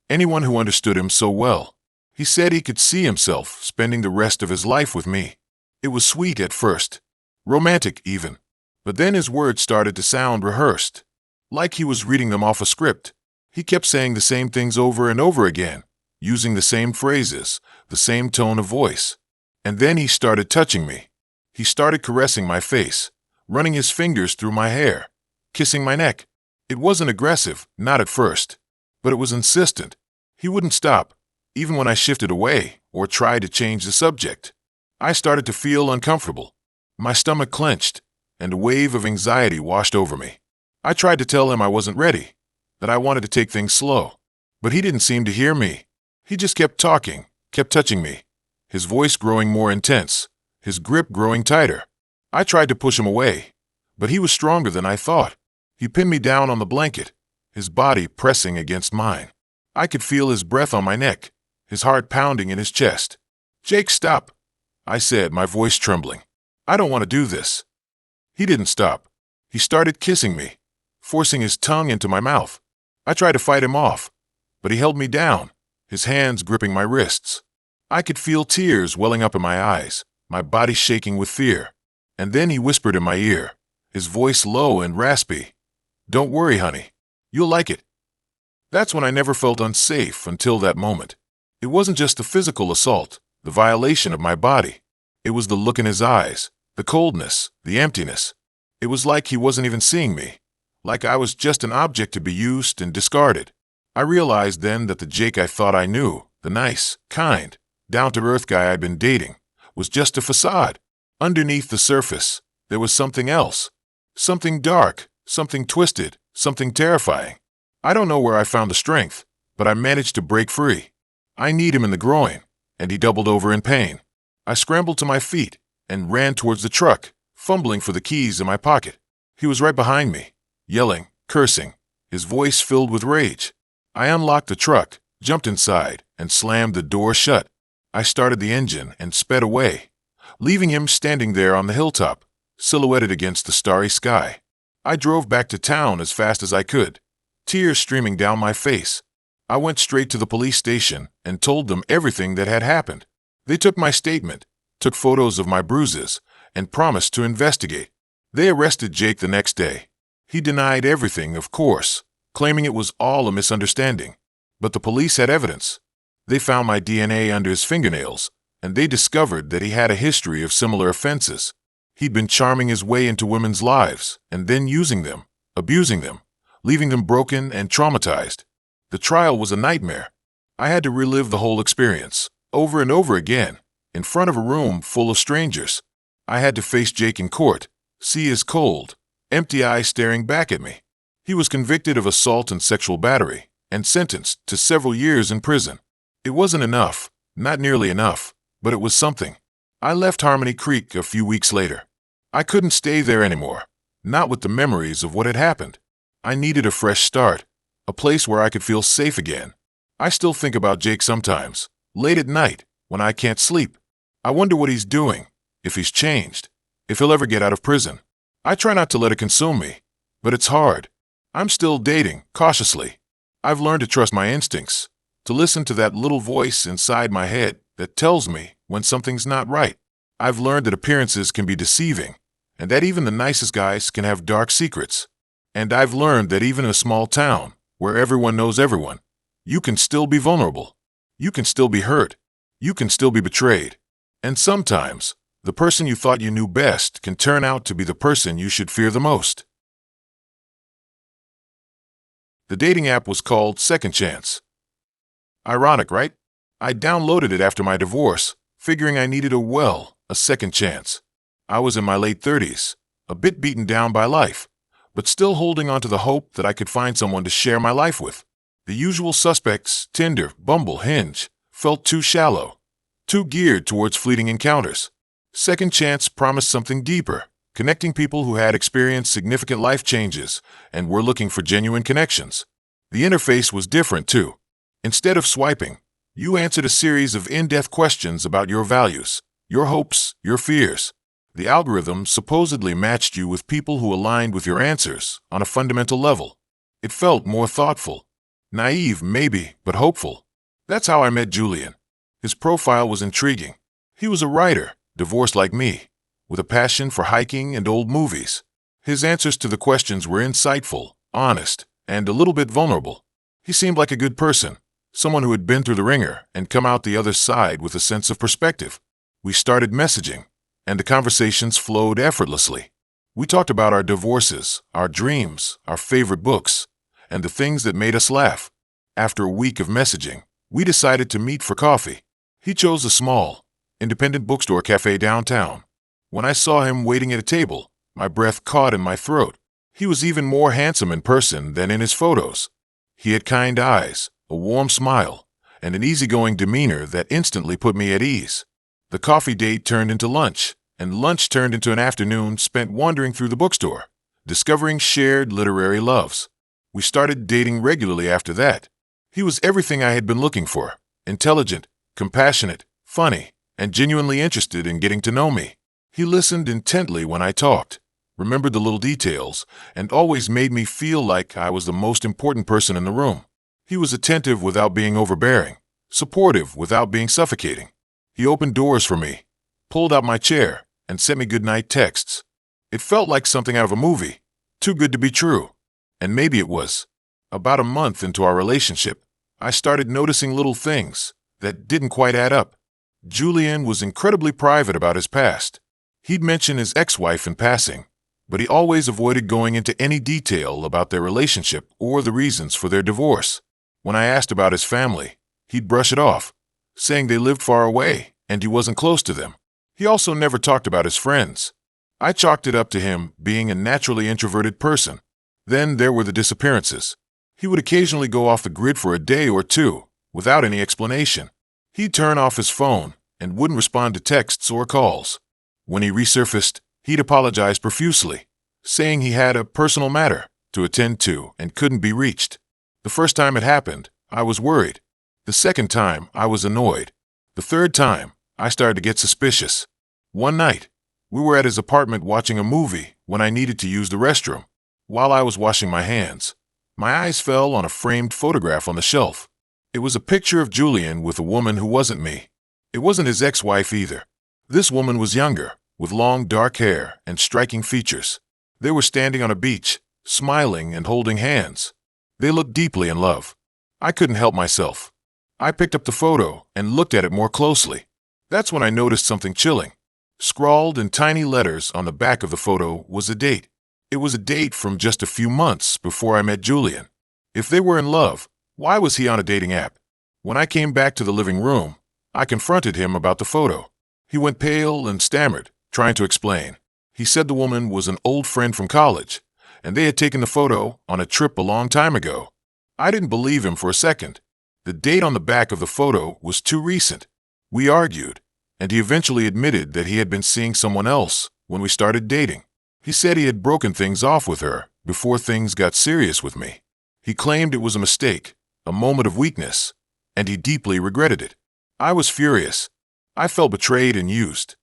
anyone who understood him so well. He said he could see himself spending the rest of his life with me. It was sweet at first, romantic even, but then his words started to sound rehearsed, like he was reading them off a script. He kept saying the same things over and over again, using the same phrases, the same tone of voice. And then he started touching me. He started caressing my face, running his fingers through my hair, kissing my neck. It wasn't aggressive, not at first, but it was insistent. He wouldn't stop, even when I shifted away or tried to change the subject. I started to feel uncomfortable. My stomach clenched, and a wave of anxiety washed over me. I tried to tell him I wasn't ready, that I wanted to take things slow, but he didn't seem to hear me. He just kept talking, kept touching me, his voice growing more intense, his grip growing tighter. I tried to push him away, but he was stronger than I thought. He pinned me down on the blanket, his body pressing against mine. I could feel his breath on my neck, his heart pounding in his chest. "Jake, stop," I said, my voice trembling. "I don't want to do this." He didn't stop. He started kissing me, forcing his tongue into my mouth. I tried to fight him off, but he held me down, his hands gripping my wrists. I could feel tears welling up in my eyes, my body shaking with fear. And then he whispered in my ear, his voice low and raspy, "Don't worry, honey. You'll like it." That's when I never felt unsafe until that moment. It wasn't just the physical assault, the violation of my body. It was the look in his eyes, the coldness, the emptiness. It was like he wasn't even seeing me, like I was just an object to be used and discarded. I realized then that the Jake I thought I knew, the nice, kind, down-to-earth guy I'd been dating, was just a facade. Underneath the surface, there was something else. Something dark, something twisted, something terrifying. I don't know where I found the strength, but I managed to break free. I kneed him in the groin, and he doubled over in pain. I scrambled to my feet and ran towards the truck, fumbling for the keys in my pocket. He was right behind me, yelling, cursing, his voice filled with rage. I unlocked the truck, jumped inside, and slammed the door shut. I started the engine and sped away, leaving him standing there on the hilltop, silhouetted against the starry sky. I drove back to town as fast as I could, tears streaming down my face. I went straight to the police station and told them everything that had happened. They took my statement, took photos of my bruises, and promised to investigate. They arrested Jake the next day. He denied everything, of course, claiming it was all a misunderstanding. But the police had evidence. They found my DNA under his fingernails, and they discovered that he had a history of similar offenses. He'd been charming his way into women's lives and then using them, abusing them, leaving them broken and traumatized. The trial was a nightmare. I had to relive the whole experience, over and over again, in front of a room full of strangers. I had to face Jake in court, see his cold, empty eyes staring back at me. He was convicted of assault and sexual battery and sentenced to several years in prison. It wasn't enough, not nearly enough, but it was something. I left Harmony Creek a few weeks later. I couldn't stay there anymore, not with the memories of what had happened. I needed a fresh start, a place where I could feel safe again. I still think about Jake sometimes, late at night, when I can't sleep. I wonder what he's doing, if he's changed, if he'll ever get out of prison. I try not to let it consume me, but it's hard. I'm still dating, cautiously. I've learned to trust my instincts, to listen to that little voice inside my head that tells me when something's not right. I've learned that appearances can be deceiving, and that even the nicest guys can have dark secrets. And I've learned that even in a small town, where everyone knows everyone, you can still be vulnerable. You can still be hurt. You can still be betrayed. And sometimes, the person you thought you knew best can turn out to be the person you should fear the most. The dating app was called Second Chance. Ironic, right? I downloaded it after my divorce, figuring I needed a second chance. I was in my late 30s, a bit beaten down by life, but still holding on to the hope that I could find someone to share my life with. The usual suspects, Tinder, Bumble, Hinge, felt too shallow, too geared towards fleeting encounters. Second Chance promised something deeper, connecting people who had experienced significant life changes and were looking for genuine connections. The interface was different, too. Instead of swiping, you answered a series of in-depth questions about your values, your hopes, your fears. The algorithm supposedly matched you with people who aligned with your answers on a fundamental level. It felt more thoughtful. Naive, maybe, but hopeful. That's how I met Julian. His profile was intriguing. He was a writer, divorced like me, with a passion for hiking and old movies. His answers to the questions were insightful, honest, and a little bit vulnerable. He seemed like a good person, someone who had been through the ringer and come out the other side with a sense of perspective. We started messaging, and the conversations flowed effortlessly. We talked about our divorces, our dreams, our favorite books, and the things that made us laugh. After a week of messaging, we decided to meet for coffee. He chose a small, independent bookstore cafe downtown. When I saw him waiting at a table, my breath caught in my throat. He was even more handsome in person than in his photos. He had kind eyes, a warm smile, and an easygoing demeanor that instantly put me at ease. The coffee date turned into lunch, and lunch turned into an afternoon spent wandering through the bookstore, discovering shared literary loves. We started dating regularly after that. He was everything I had been looking for: intelligent, compassionate, funny, and genuinely interested in getting to know me. He listened intently when I talked, remembered the little details, and always made me feel like I was the most important person in the room. He was attentive without being overbearing, supportive without being suffocating. He opened doors for me, pulled out my chair, and sent me goodnight texts. It felt like something out of a movie, too good to be true. And maybe it was. About a month into our relationship, I started noticing little things that didn't quite add up. Julian was incredibly private about his past. He'd mention his ex-wife in passing, but he always avoided going into any detail about their relationship or the reasons for their divorce. When I asked about his family, he'd brush it off, saying they lived far away and he wasn't close to them. He also never talked about his friends. I chalked it up to him being a naturally introverted person. Then there were the disappearances. He would occasionally go off the grid for a day or two without any explanation. He'd turn off his phone and wouldn't respond to texts or calls. When he resurfaced, he'd apologize profusely, saying he had a personal matter to attend to and couldn't be reached. The first time it happened, I was worried. The second time, I was annoyed. The third time, I started to get suspicious. One night, we were at his apartment watching a movie when I needed to use the restroom. While I was washing my hands, my eyes fell on a framed photograph on the shelf. It was a picture of Julian with a woman who wasn't me. It wasn't his ex-wife either. This woman was younger, with long dark hair and striking features. They were standing on a beach, smiling and holding hands. They looked deeply in love. I couldn't help myself. I picked up the photo and looked at it more closely. That's when I noticed something chilling. Scrawled in tiny letters on the back of the photo was a date. It was a date from just a few months before I met Julian. If they were in love, why was he on a dating app? When I came back to the living room, I confronted him about the photo. He went pale and stammered, trying to explain. He said the woman was an old friend from college, and they had taken the photo on a trip a long time ago. I didn't believe him for a second. The date on the back of the photo was too recent. We argued, and he eventually admitted that he had been seeing someone else when we started dating. He said he had broken things off with her before things got serious with me. He claimed it was a mistake, a moment of weakness, and he deeply regretted it. I was furious. I felt betrayed and used.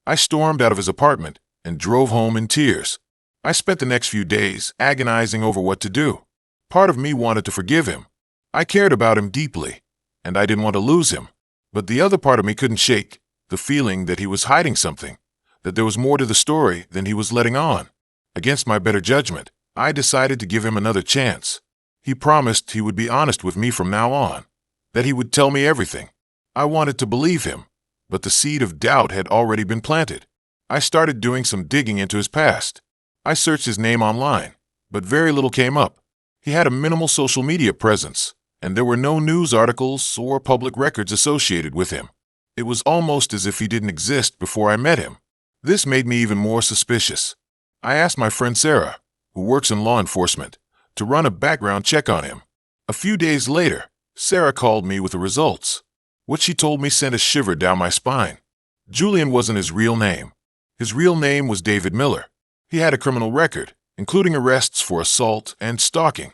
I stormed out of his apartment and drove home in tears. I spent the next few days agonizing over what to do. Part of me wanted to forgive him. I cared about him deeply, and I didn't want to lose him. But the other part of me couldn't shake the feeling that he was hiding something, that there was more to the story than he was letting on. Against my better judgment, I decided to give him another chance. He promised he would be honest with me from now on, that he would tell me everything. I wanted to believe him, but the seed of doubt had already been planted. I started doing some digging into his past. I searched his name online, but very little came up. He had a minimal social media presence, and there were no news articles or public records associated with him. It was almost as if he didn't exist before I met him. This made me even more suspicious. I asked my friend Sarah, who works in law enforcement, to run a background check on him. A few days later, Sarah called me with the results. What she told me sent a shiver down my spine. Julian wasn't his real name. His real name was David Miller. He had a criminal record, including arrests for assault and stalking.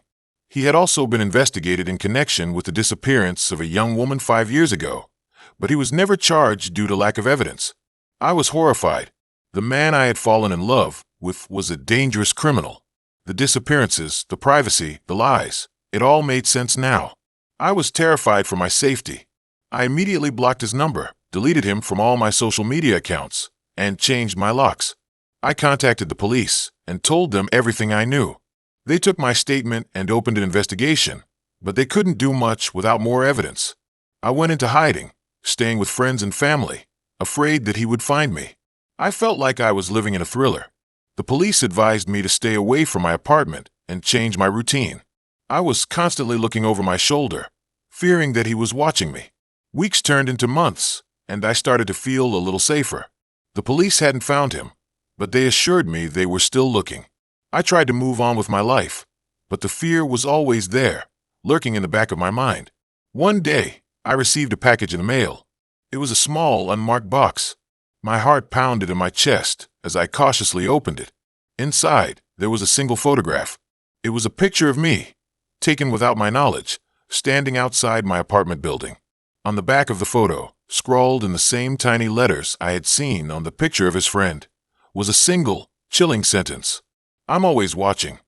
He had also been investigated in connection with the disappearance of a young woman 5 years ago, but he was never charged due to lack of evidence. I was horrified. The man I had fallen in love with was a dangerous criminal. The disappearances, the privacy, the lies, it all made sense now. I was terrified for my safety. I immediately blocked his number, deleted him from all my social media accounts, and changed my locks. I contacted the police and told them everything I knew. They took my statement and opened an investigation, but they couldn't do much without more evidence. I went into hiding, staying with friends and family, afraid that he would find me. I felt like I was living in a thriller. The police advised me to stay away from my apartment and change my routine. I was constantly looking over my shoulder, fearing that he was watching me. Weeks turned into months, and I started to feel a little safer. The police hadn't found him, but they assured me they were still looking. I tried to move on with my life, but the fear was always there, lurking in the back of my mind. One day, I received a package in the mail. It was a small, unmarked box. My heart pounded in my chest as I cautiously opened it. Inside, there was a single photograph. It was a picture of me, taken without my knowledge, standing outside my apartment building. On the back of the photo, scrawled in the same tiny letters I had seen on the picture of his friend, was a single, chilling sentence. "I'm always watching."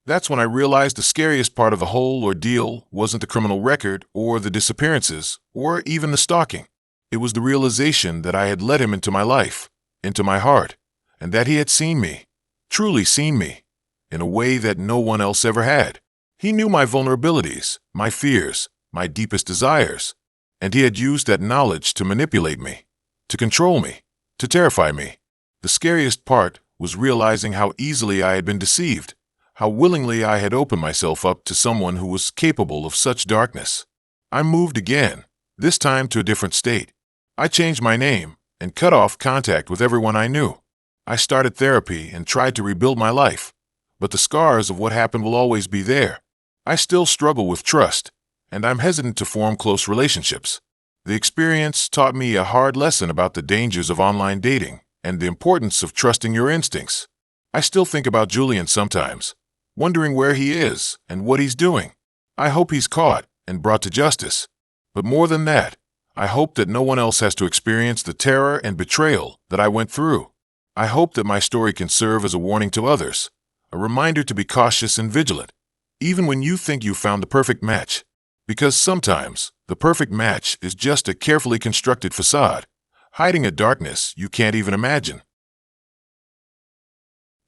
That's when I realized the scariest part of the whole ordeal wasn't the criminal record or the disappearances or even the stalking. It was the realization that I had let him into my life, into my heart, and that he had seen me, truly seen me, in a way that no one else ever had. He knew my vulnerabilities, my fears, my deepest desires, and he had used that knowledge to manipulate me, to control me, to terrify me. The scariest part was realizing how easily I had been deceived, how willingly I had opened myself up to someone who was capable of such darkness. I moved again, this time to a different state. I changed my name and cut off contact with everyone I knew. I started therapy and tried to rebuild my life, but the scars of what happened will always be there. I still struggle with trust, and I'm hesitant to form close relationships. The experience taught me a hard lesson about the dangers of online dating and the importance of trusting your instincts. I still think about Julian sometimes, wondering where he is and what he's doing. I hope he's caught and brought to justice. But more than that, I hope that no one else has to experience the terror and betrayal that I went through. I hope that my story can serve as a warning to others, a reminder to be cautious and vigilant, even when you think you found the perfect match. Because sometimes, the perfect match is just a carefully constructed facade, hiding a darkness you can't even imagine.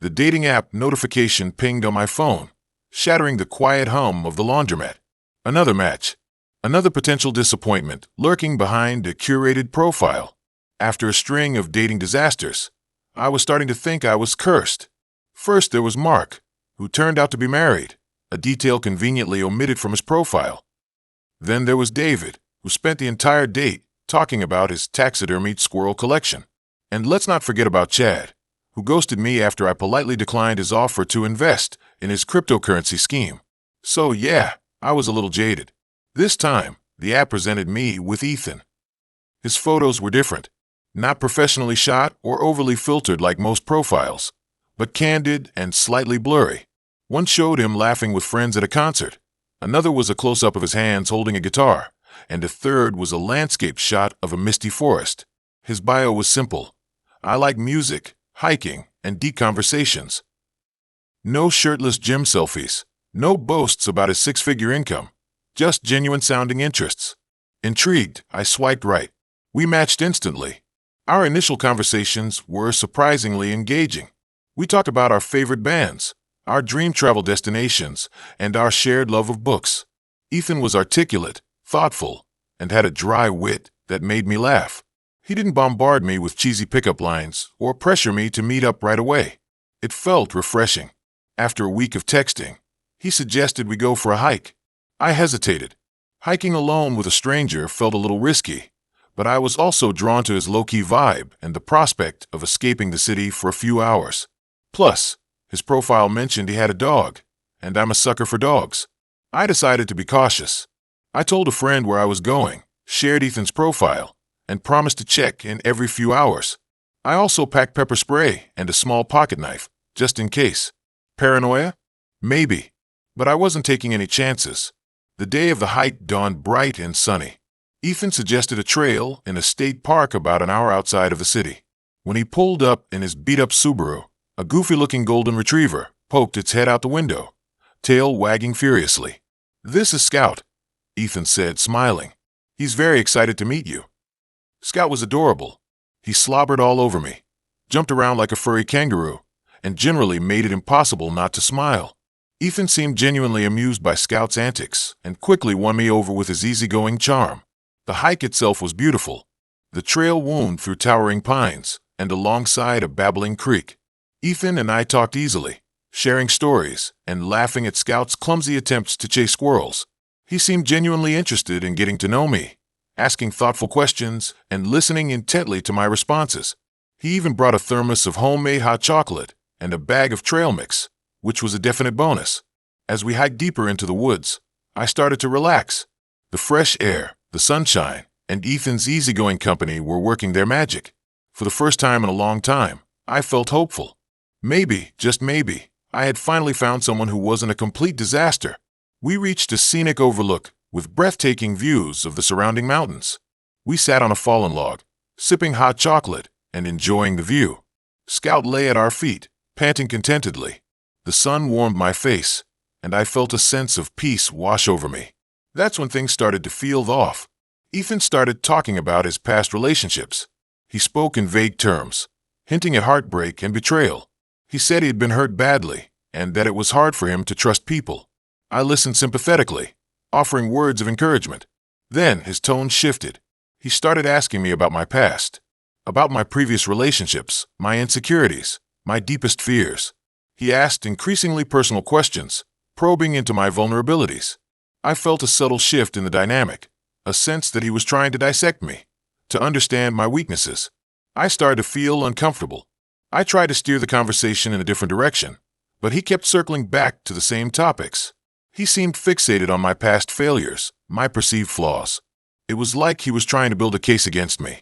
The dating app notification pinged on my phone, shattering the quiet hum of the laundromat. Another match. Another potential disappointment lurking behind a curated profile. After a string of dating disasters, I was starting to think I was cursed. First there was Mark, who turned out to be married, a detail conveniently omitted from his profile. Then there was David, who spent the entire date talking about his taxidermied squirrel collection. And let's not forget about Chad, who ghosted me after I politely declined his offer to invest in his cryptocurrency scheme. So yeah, I was a little jaded. This time, the app presented me with Ethan. His photos were different, not professionally shot or overly filtered like most profiles, but candid and slightly blurry. One showed him laughing with friends at a concert, another was a close-up of his hands holding a guitar, and a third was a landscape shot of a misty forest. His bio was simple: "I like music, hiking, and deep conversations." No shirtless gym selfies, no boasts about his six-figure income, just genuine-sounding interests. Intrigued, I swiped right. We matched instantly. Our initial conversations were surprisingly engaging. We talked about our favorite bands, our dream travel destinations, and our shared love of books. Ethan was articulate, thoughtful, and had a dry wit that made me laugh. He didn't bombard me with cheesy pickup lines or pressure me to meet up right away. It felt refreshing. After a week of texting, he suggested we go for a hike. I hesitated. Hiking alone with a stranger felt a little risky, but I was also drawn to his low-key vibe and the prospect of escaping the city for a few hours. Plus, his profile mentioned he had a dog, and I'm a sucker for dogs. I decided to be cautious. I told a friend where I was going, shared Ethan's profile, and promised to check in every few hours. I also packed pepper spray and a small pocket knife, just in case. Paranoia? Maybe. But I wasn't taking any chances. The day of the hike dawned bright and sunny. Ethan suggested a trail in a state park about an hour outside of the city. When he pulled up in his beat-up Subaru, a goofy-looking golden retriever poked its head out the window, tail wagging furiously. "This is Scout," Ethan said, smiling. "He's very excited to meet you." Scout was adorable. He slobbered all over me, jumped around like a furry kangaroo, and generally made it impossible not to smile. Ethan seemed genuinely amused by Scout's antics and quickly won me over with his easygoing charm. The hike itself was beautiful. The trail wound through towering pines and alongside a babbling creek. Ethan and I talked easily, sharing stories and laughing at Scout's clumsy attempts to chase squirrels. He seemed genuinely interested in getting to know me, asking thoughtful questions and listening intently to my responses. He even brought a thermos of homemade hot chocolate and a bag of trail mix, which was a definite bonus. As we hiked deeper into the woods, I started to relax. The fresh air, the sunshine, and Ethan's easygoing company were working their magic. For the first time in a long time, I felt hopeful. Maybe, just maybe, I had finally found someone who wasn't a complete disaster. We reached a scenic overlook with breathtaking views of the surrounding mountains. We sat on a fallen log, sipping hot chocolate and enjoying the view. Scout lay at our feet, panting contentedly. The sun warmed my face, and I felt a sense of peace wash over me. That's when things started to feel off. Ethan started talking about his past relationships. He spoke in vague terms, hinting at heartbreak and betrayal. He said he had been hurt badly, and that it was hard for him to trust people. I listened sympathetically, offering words of encouragement. Then his tone shifted. He started asking me about my past, about my previous relationships, my insecurities, my deepest fears. He asked increasingly personal questions, probing into my vulnerabilities. I felt a subtle shift in the dynamic, a sense that he was trying to dissect me, to understand my weaknesses. I started to feel uncomfortable. I tried to steer the conversation in a different direction, but he kept circling back to the same topics. He seemed fixated on my past failures, my perceived flaws. It was like he was trying to build a case against me,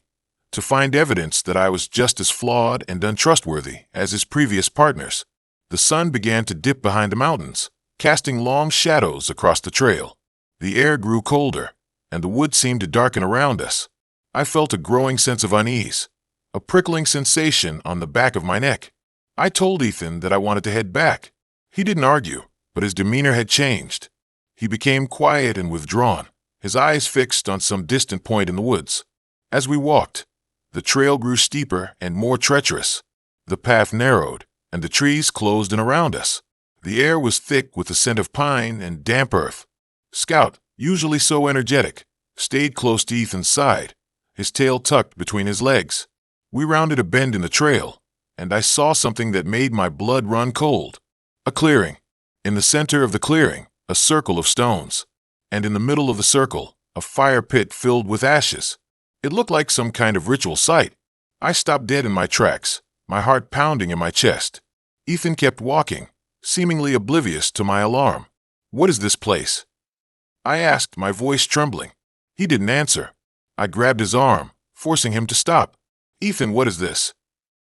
to find evidence that I was just as flawed and untrustworthy as his previous partners. The sun began to dip behind the mountains, casting long shadows across the trail. The air grew colder, and the woods seemed to darken around us. I felt a growing sense of unease, a prickling sensation on the back of my neck. I told Ethan that I wanted to head back. He didn't argue, but his demeanor had changed. He became quiet and withdrawn, his eyes fixed on some distant point in the woods. As we walked, the trail grew steeper and more treacherous. The path narrowed, and the trees closed in around us. The air was thick with the scent of pine and damp earth. Scout, usually so energetic, stayed close to Ethan's side, his tail tucked between his legs. We rounded a bend in the trail, and I saw something that made my blood run cold. A clearing. In the center of the clearing, a circle of stones. And in the middle of the circle, a fire pit filled with ashes. It looked like some kind of ritual site. I stopped dead in my tracks, my heart pounding in my chest. Ethan kept walking, seemingly oblivious to my alarm. "What is this place?" I asked, my voice trembling. He didn't answer. I grabbed his arm, forcing him to stop. "Ethan, what is this?"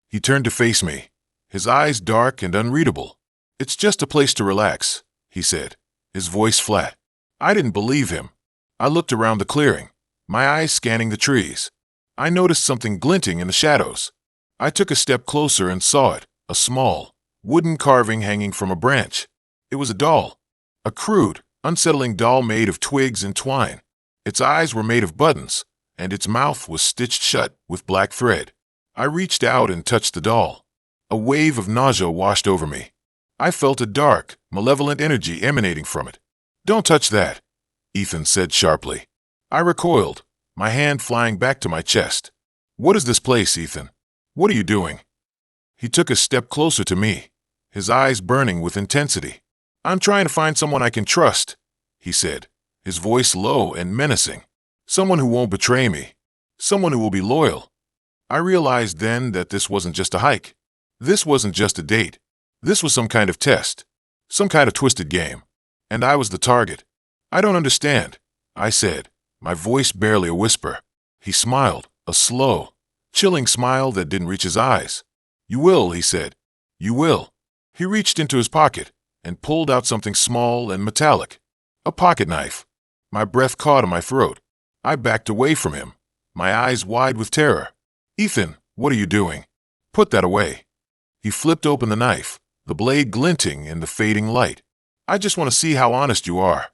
He turned to face me, his eyes dark and unreadable. "It's just a place to relax," he said, his voice flat. I didn't believe him. I looked around the clearing, my eyes scanning the trees. I noticed something glinting in the shadows. I took a step closer and saw it, a small, wooden carving hanging from a branch. It was a doll, a crude, unsettling doll made of twigs and twine. Its eyes were made of buttons, and its mouth was stitched shut with black thread. I reached out and touched the doll. A wave of nausea washed over me. I felt a dark, malevolent energy emanating from it. "Don't touch that," Ethan said sharply. I recoiled, my hand flying back to my chest. "What is this place, Ethan? What are you doing?" He took a step closer to me, his eyes burning with intensity. "I'm trying to find someone I can trust," he said, his voice low and menacing. "Someone who won't betray me. Someone who will be loyal." I realized then that this wasn't just a hike. This wasn't just a date. This was some kind of test, some kind of twisted game. And I was the target. "I don't understand," I said, my voice barely a whisper. He smiled, a slow, chilling smile that didn't reach his eyes. "You will," he said. "You will." He reached into his pocket and pulled out something small and metallic. A pocket knife. My breath caught in my throat. I backed away from him, my eyes wide with terror. "Ethan, what are you doing?" Put that away." He flipped open the knife, the blade glinting in the fading light. "I just want to see how honest you are,"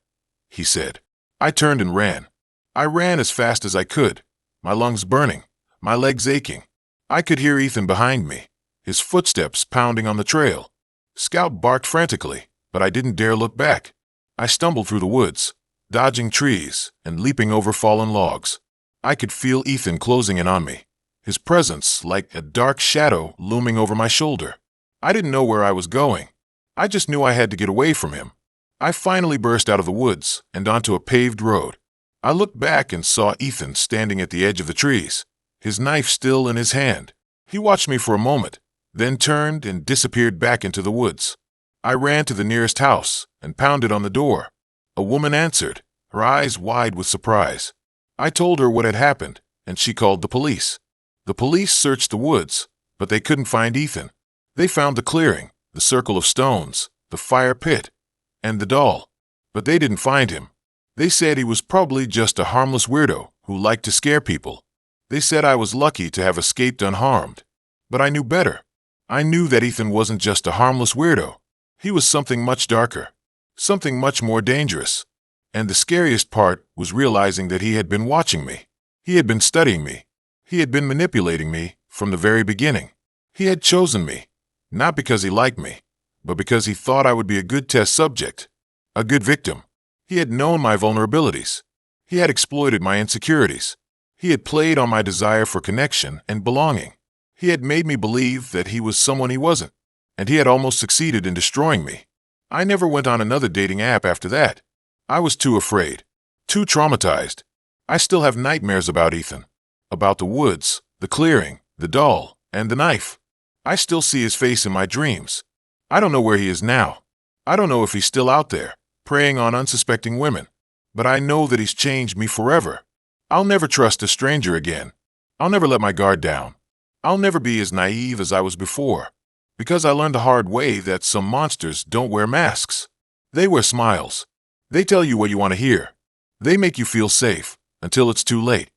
he said. I turned and ran. I ran as fast as I could, my lungs burning, my legs aching. I could hear Ethan behind me, his footsteps pounding on the trail. Scout barked frantically, but I didn't dare look back. I stumbled through the woods, dodging trees and leaping over fallen logs. I could feel Ethan closing in on me, his presence like a dark shadow looming over my shoulder. I didn't know where I was going. I just knew I had to get away from him. I finally burst out of the woods and onto a paved road. I looked back and saw Ethan standing at the edge of the trees, his knife still in his hand. He watched me for a moment, then turned and disappeared back into the woods. I ran to the nearest house and pounded on the door. A woman answered, her eyes wide with surprise. I told her what had happened, and she called the police. The police searched the woods, but they couldn't find Ethan. They found the clearing, the circle of stones, the fire pit, and the doll, but they didn't find him. They said he was probably just a harmless weirdo who liked to scare people. They said I was lucky to have escaped unharmed. But I knew better. I knew that Ethan wasn't just a harmless weirdo. He was something much darker, something much more dangerous. And the scariest part was realizing that he had been watching me. He had been studying me. He had been manipulating me from the very beginning. He had chosen me, not because he liked me, but because he thought I would be a good test subject, a good victim. He had known my vulnerabilities. He had exploited my insecurities. He had played on my desire for connection and belonging. He had made me believe that he was someone he wasn't, and he had almost succeeded in destroying me. I never went on another dating app after that. I was too afraid, too traumatized. I still have nightmares about Ethan, about the woods, the clearing, the doll, and the knife. I still see his face in my dreams. I don't know where he is now. I don't know if he's still out there, preying on unsuspecting women. But I know that he's changed me forever. I'll never trust a stranger again. I'll never let my guard down. I'll never be as naive as I was before. Because I learned the hard way that some monsters don't wear masks. They wear smiles. They tell you what you want to hear. They make you feel safe until it's too late.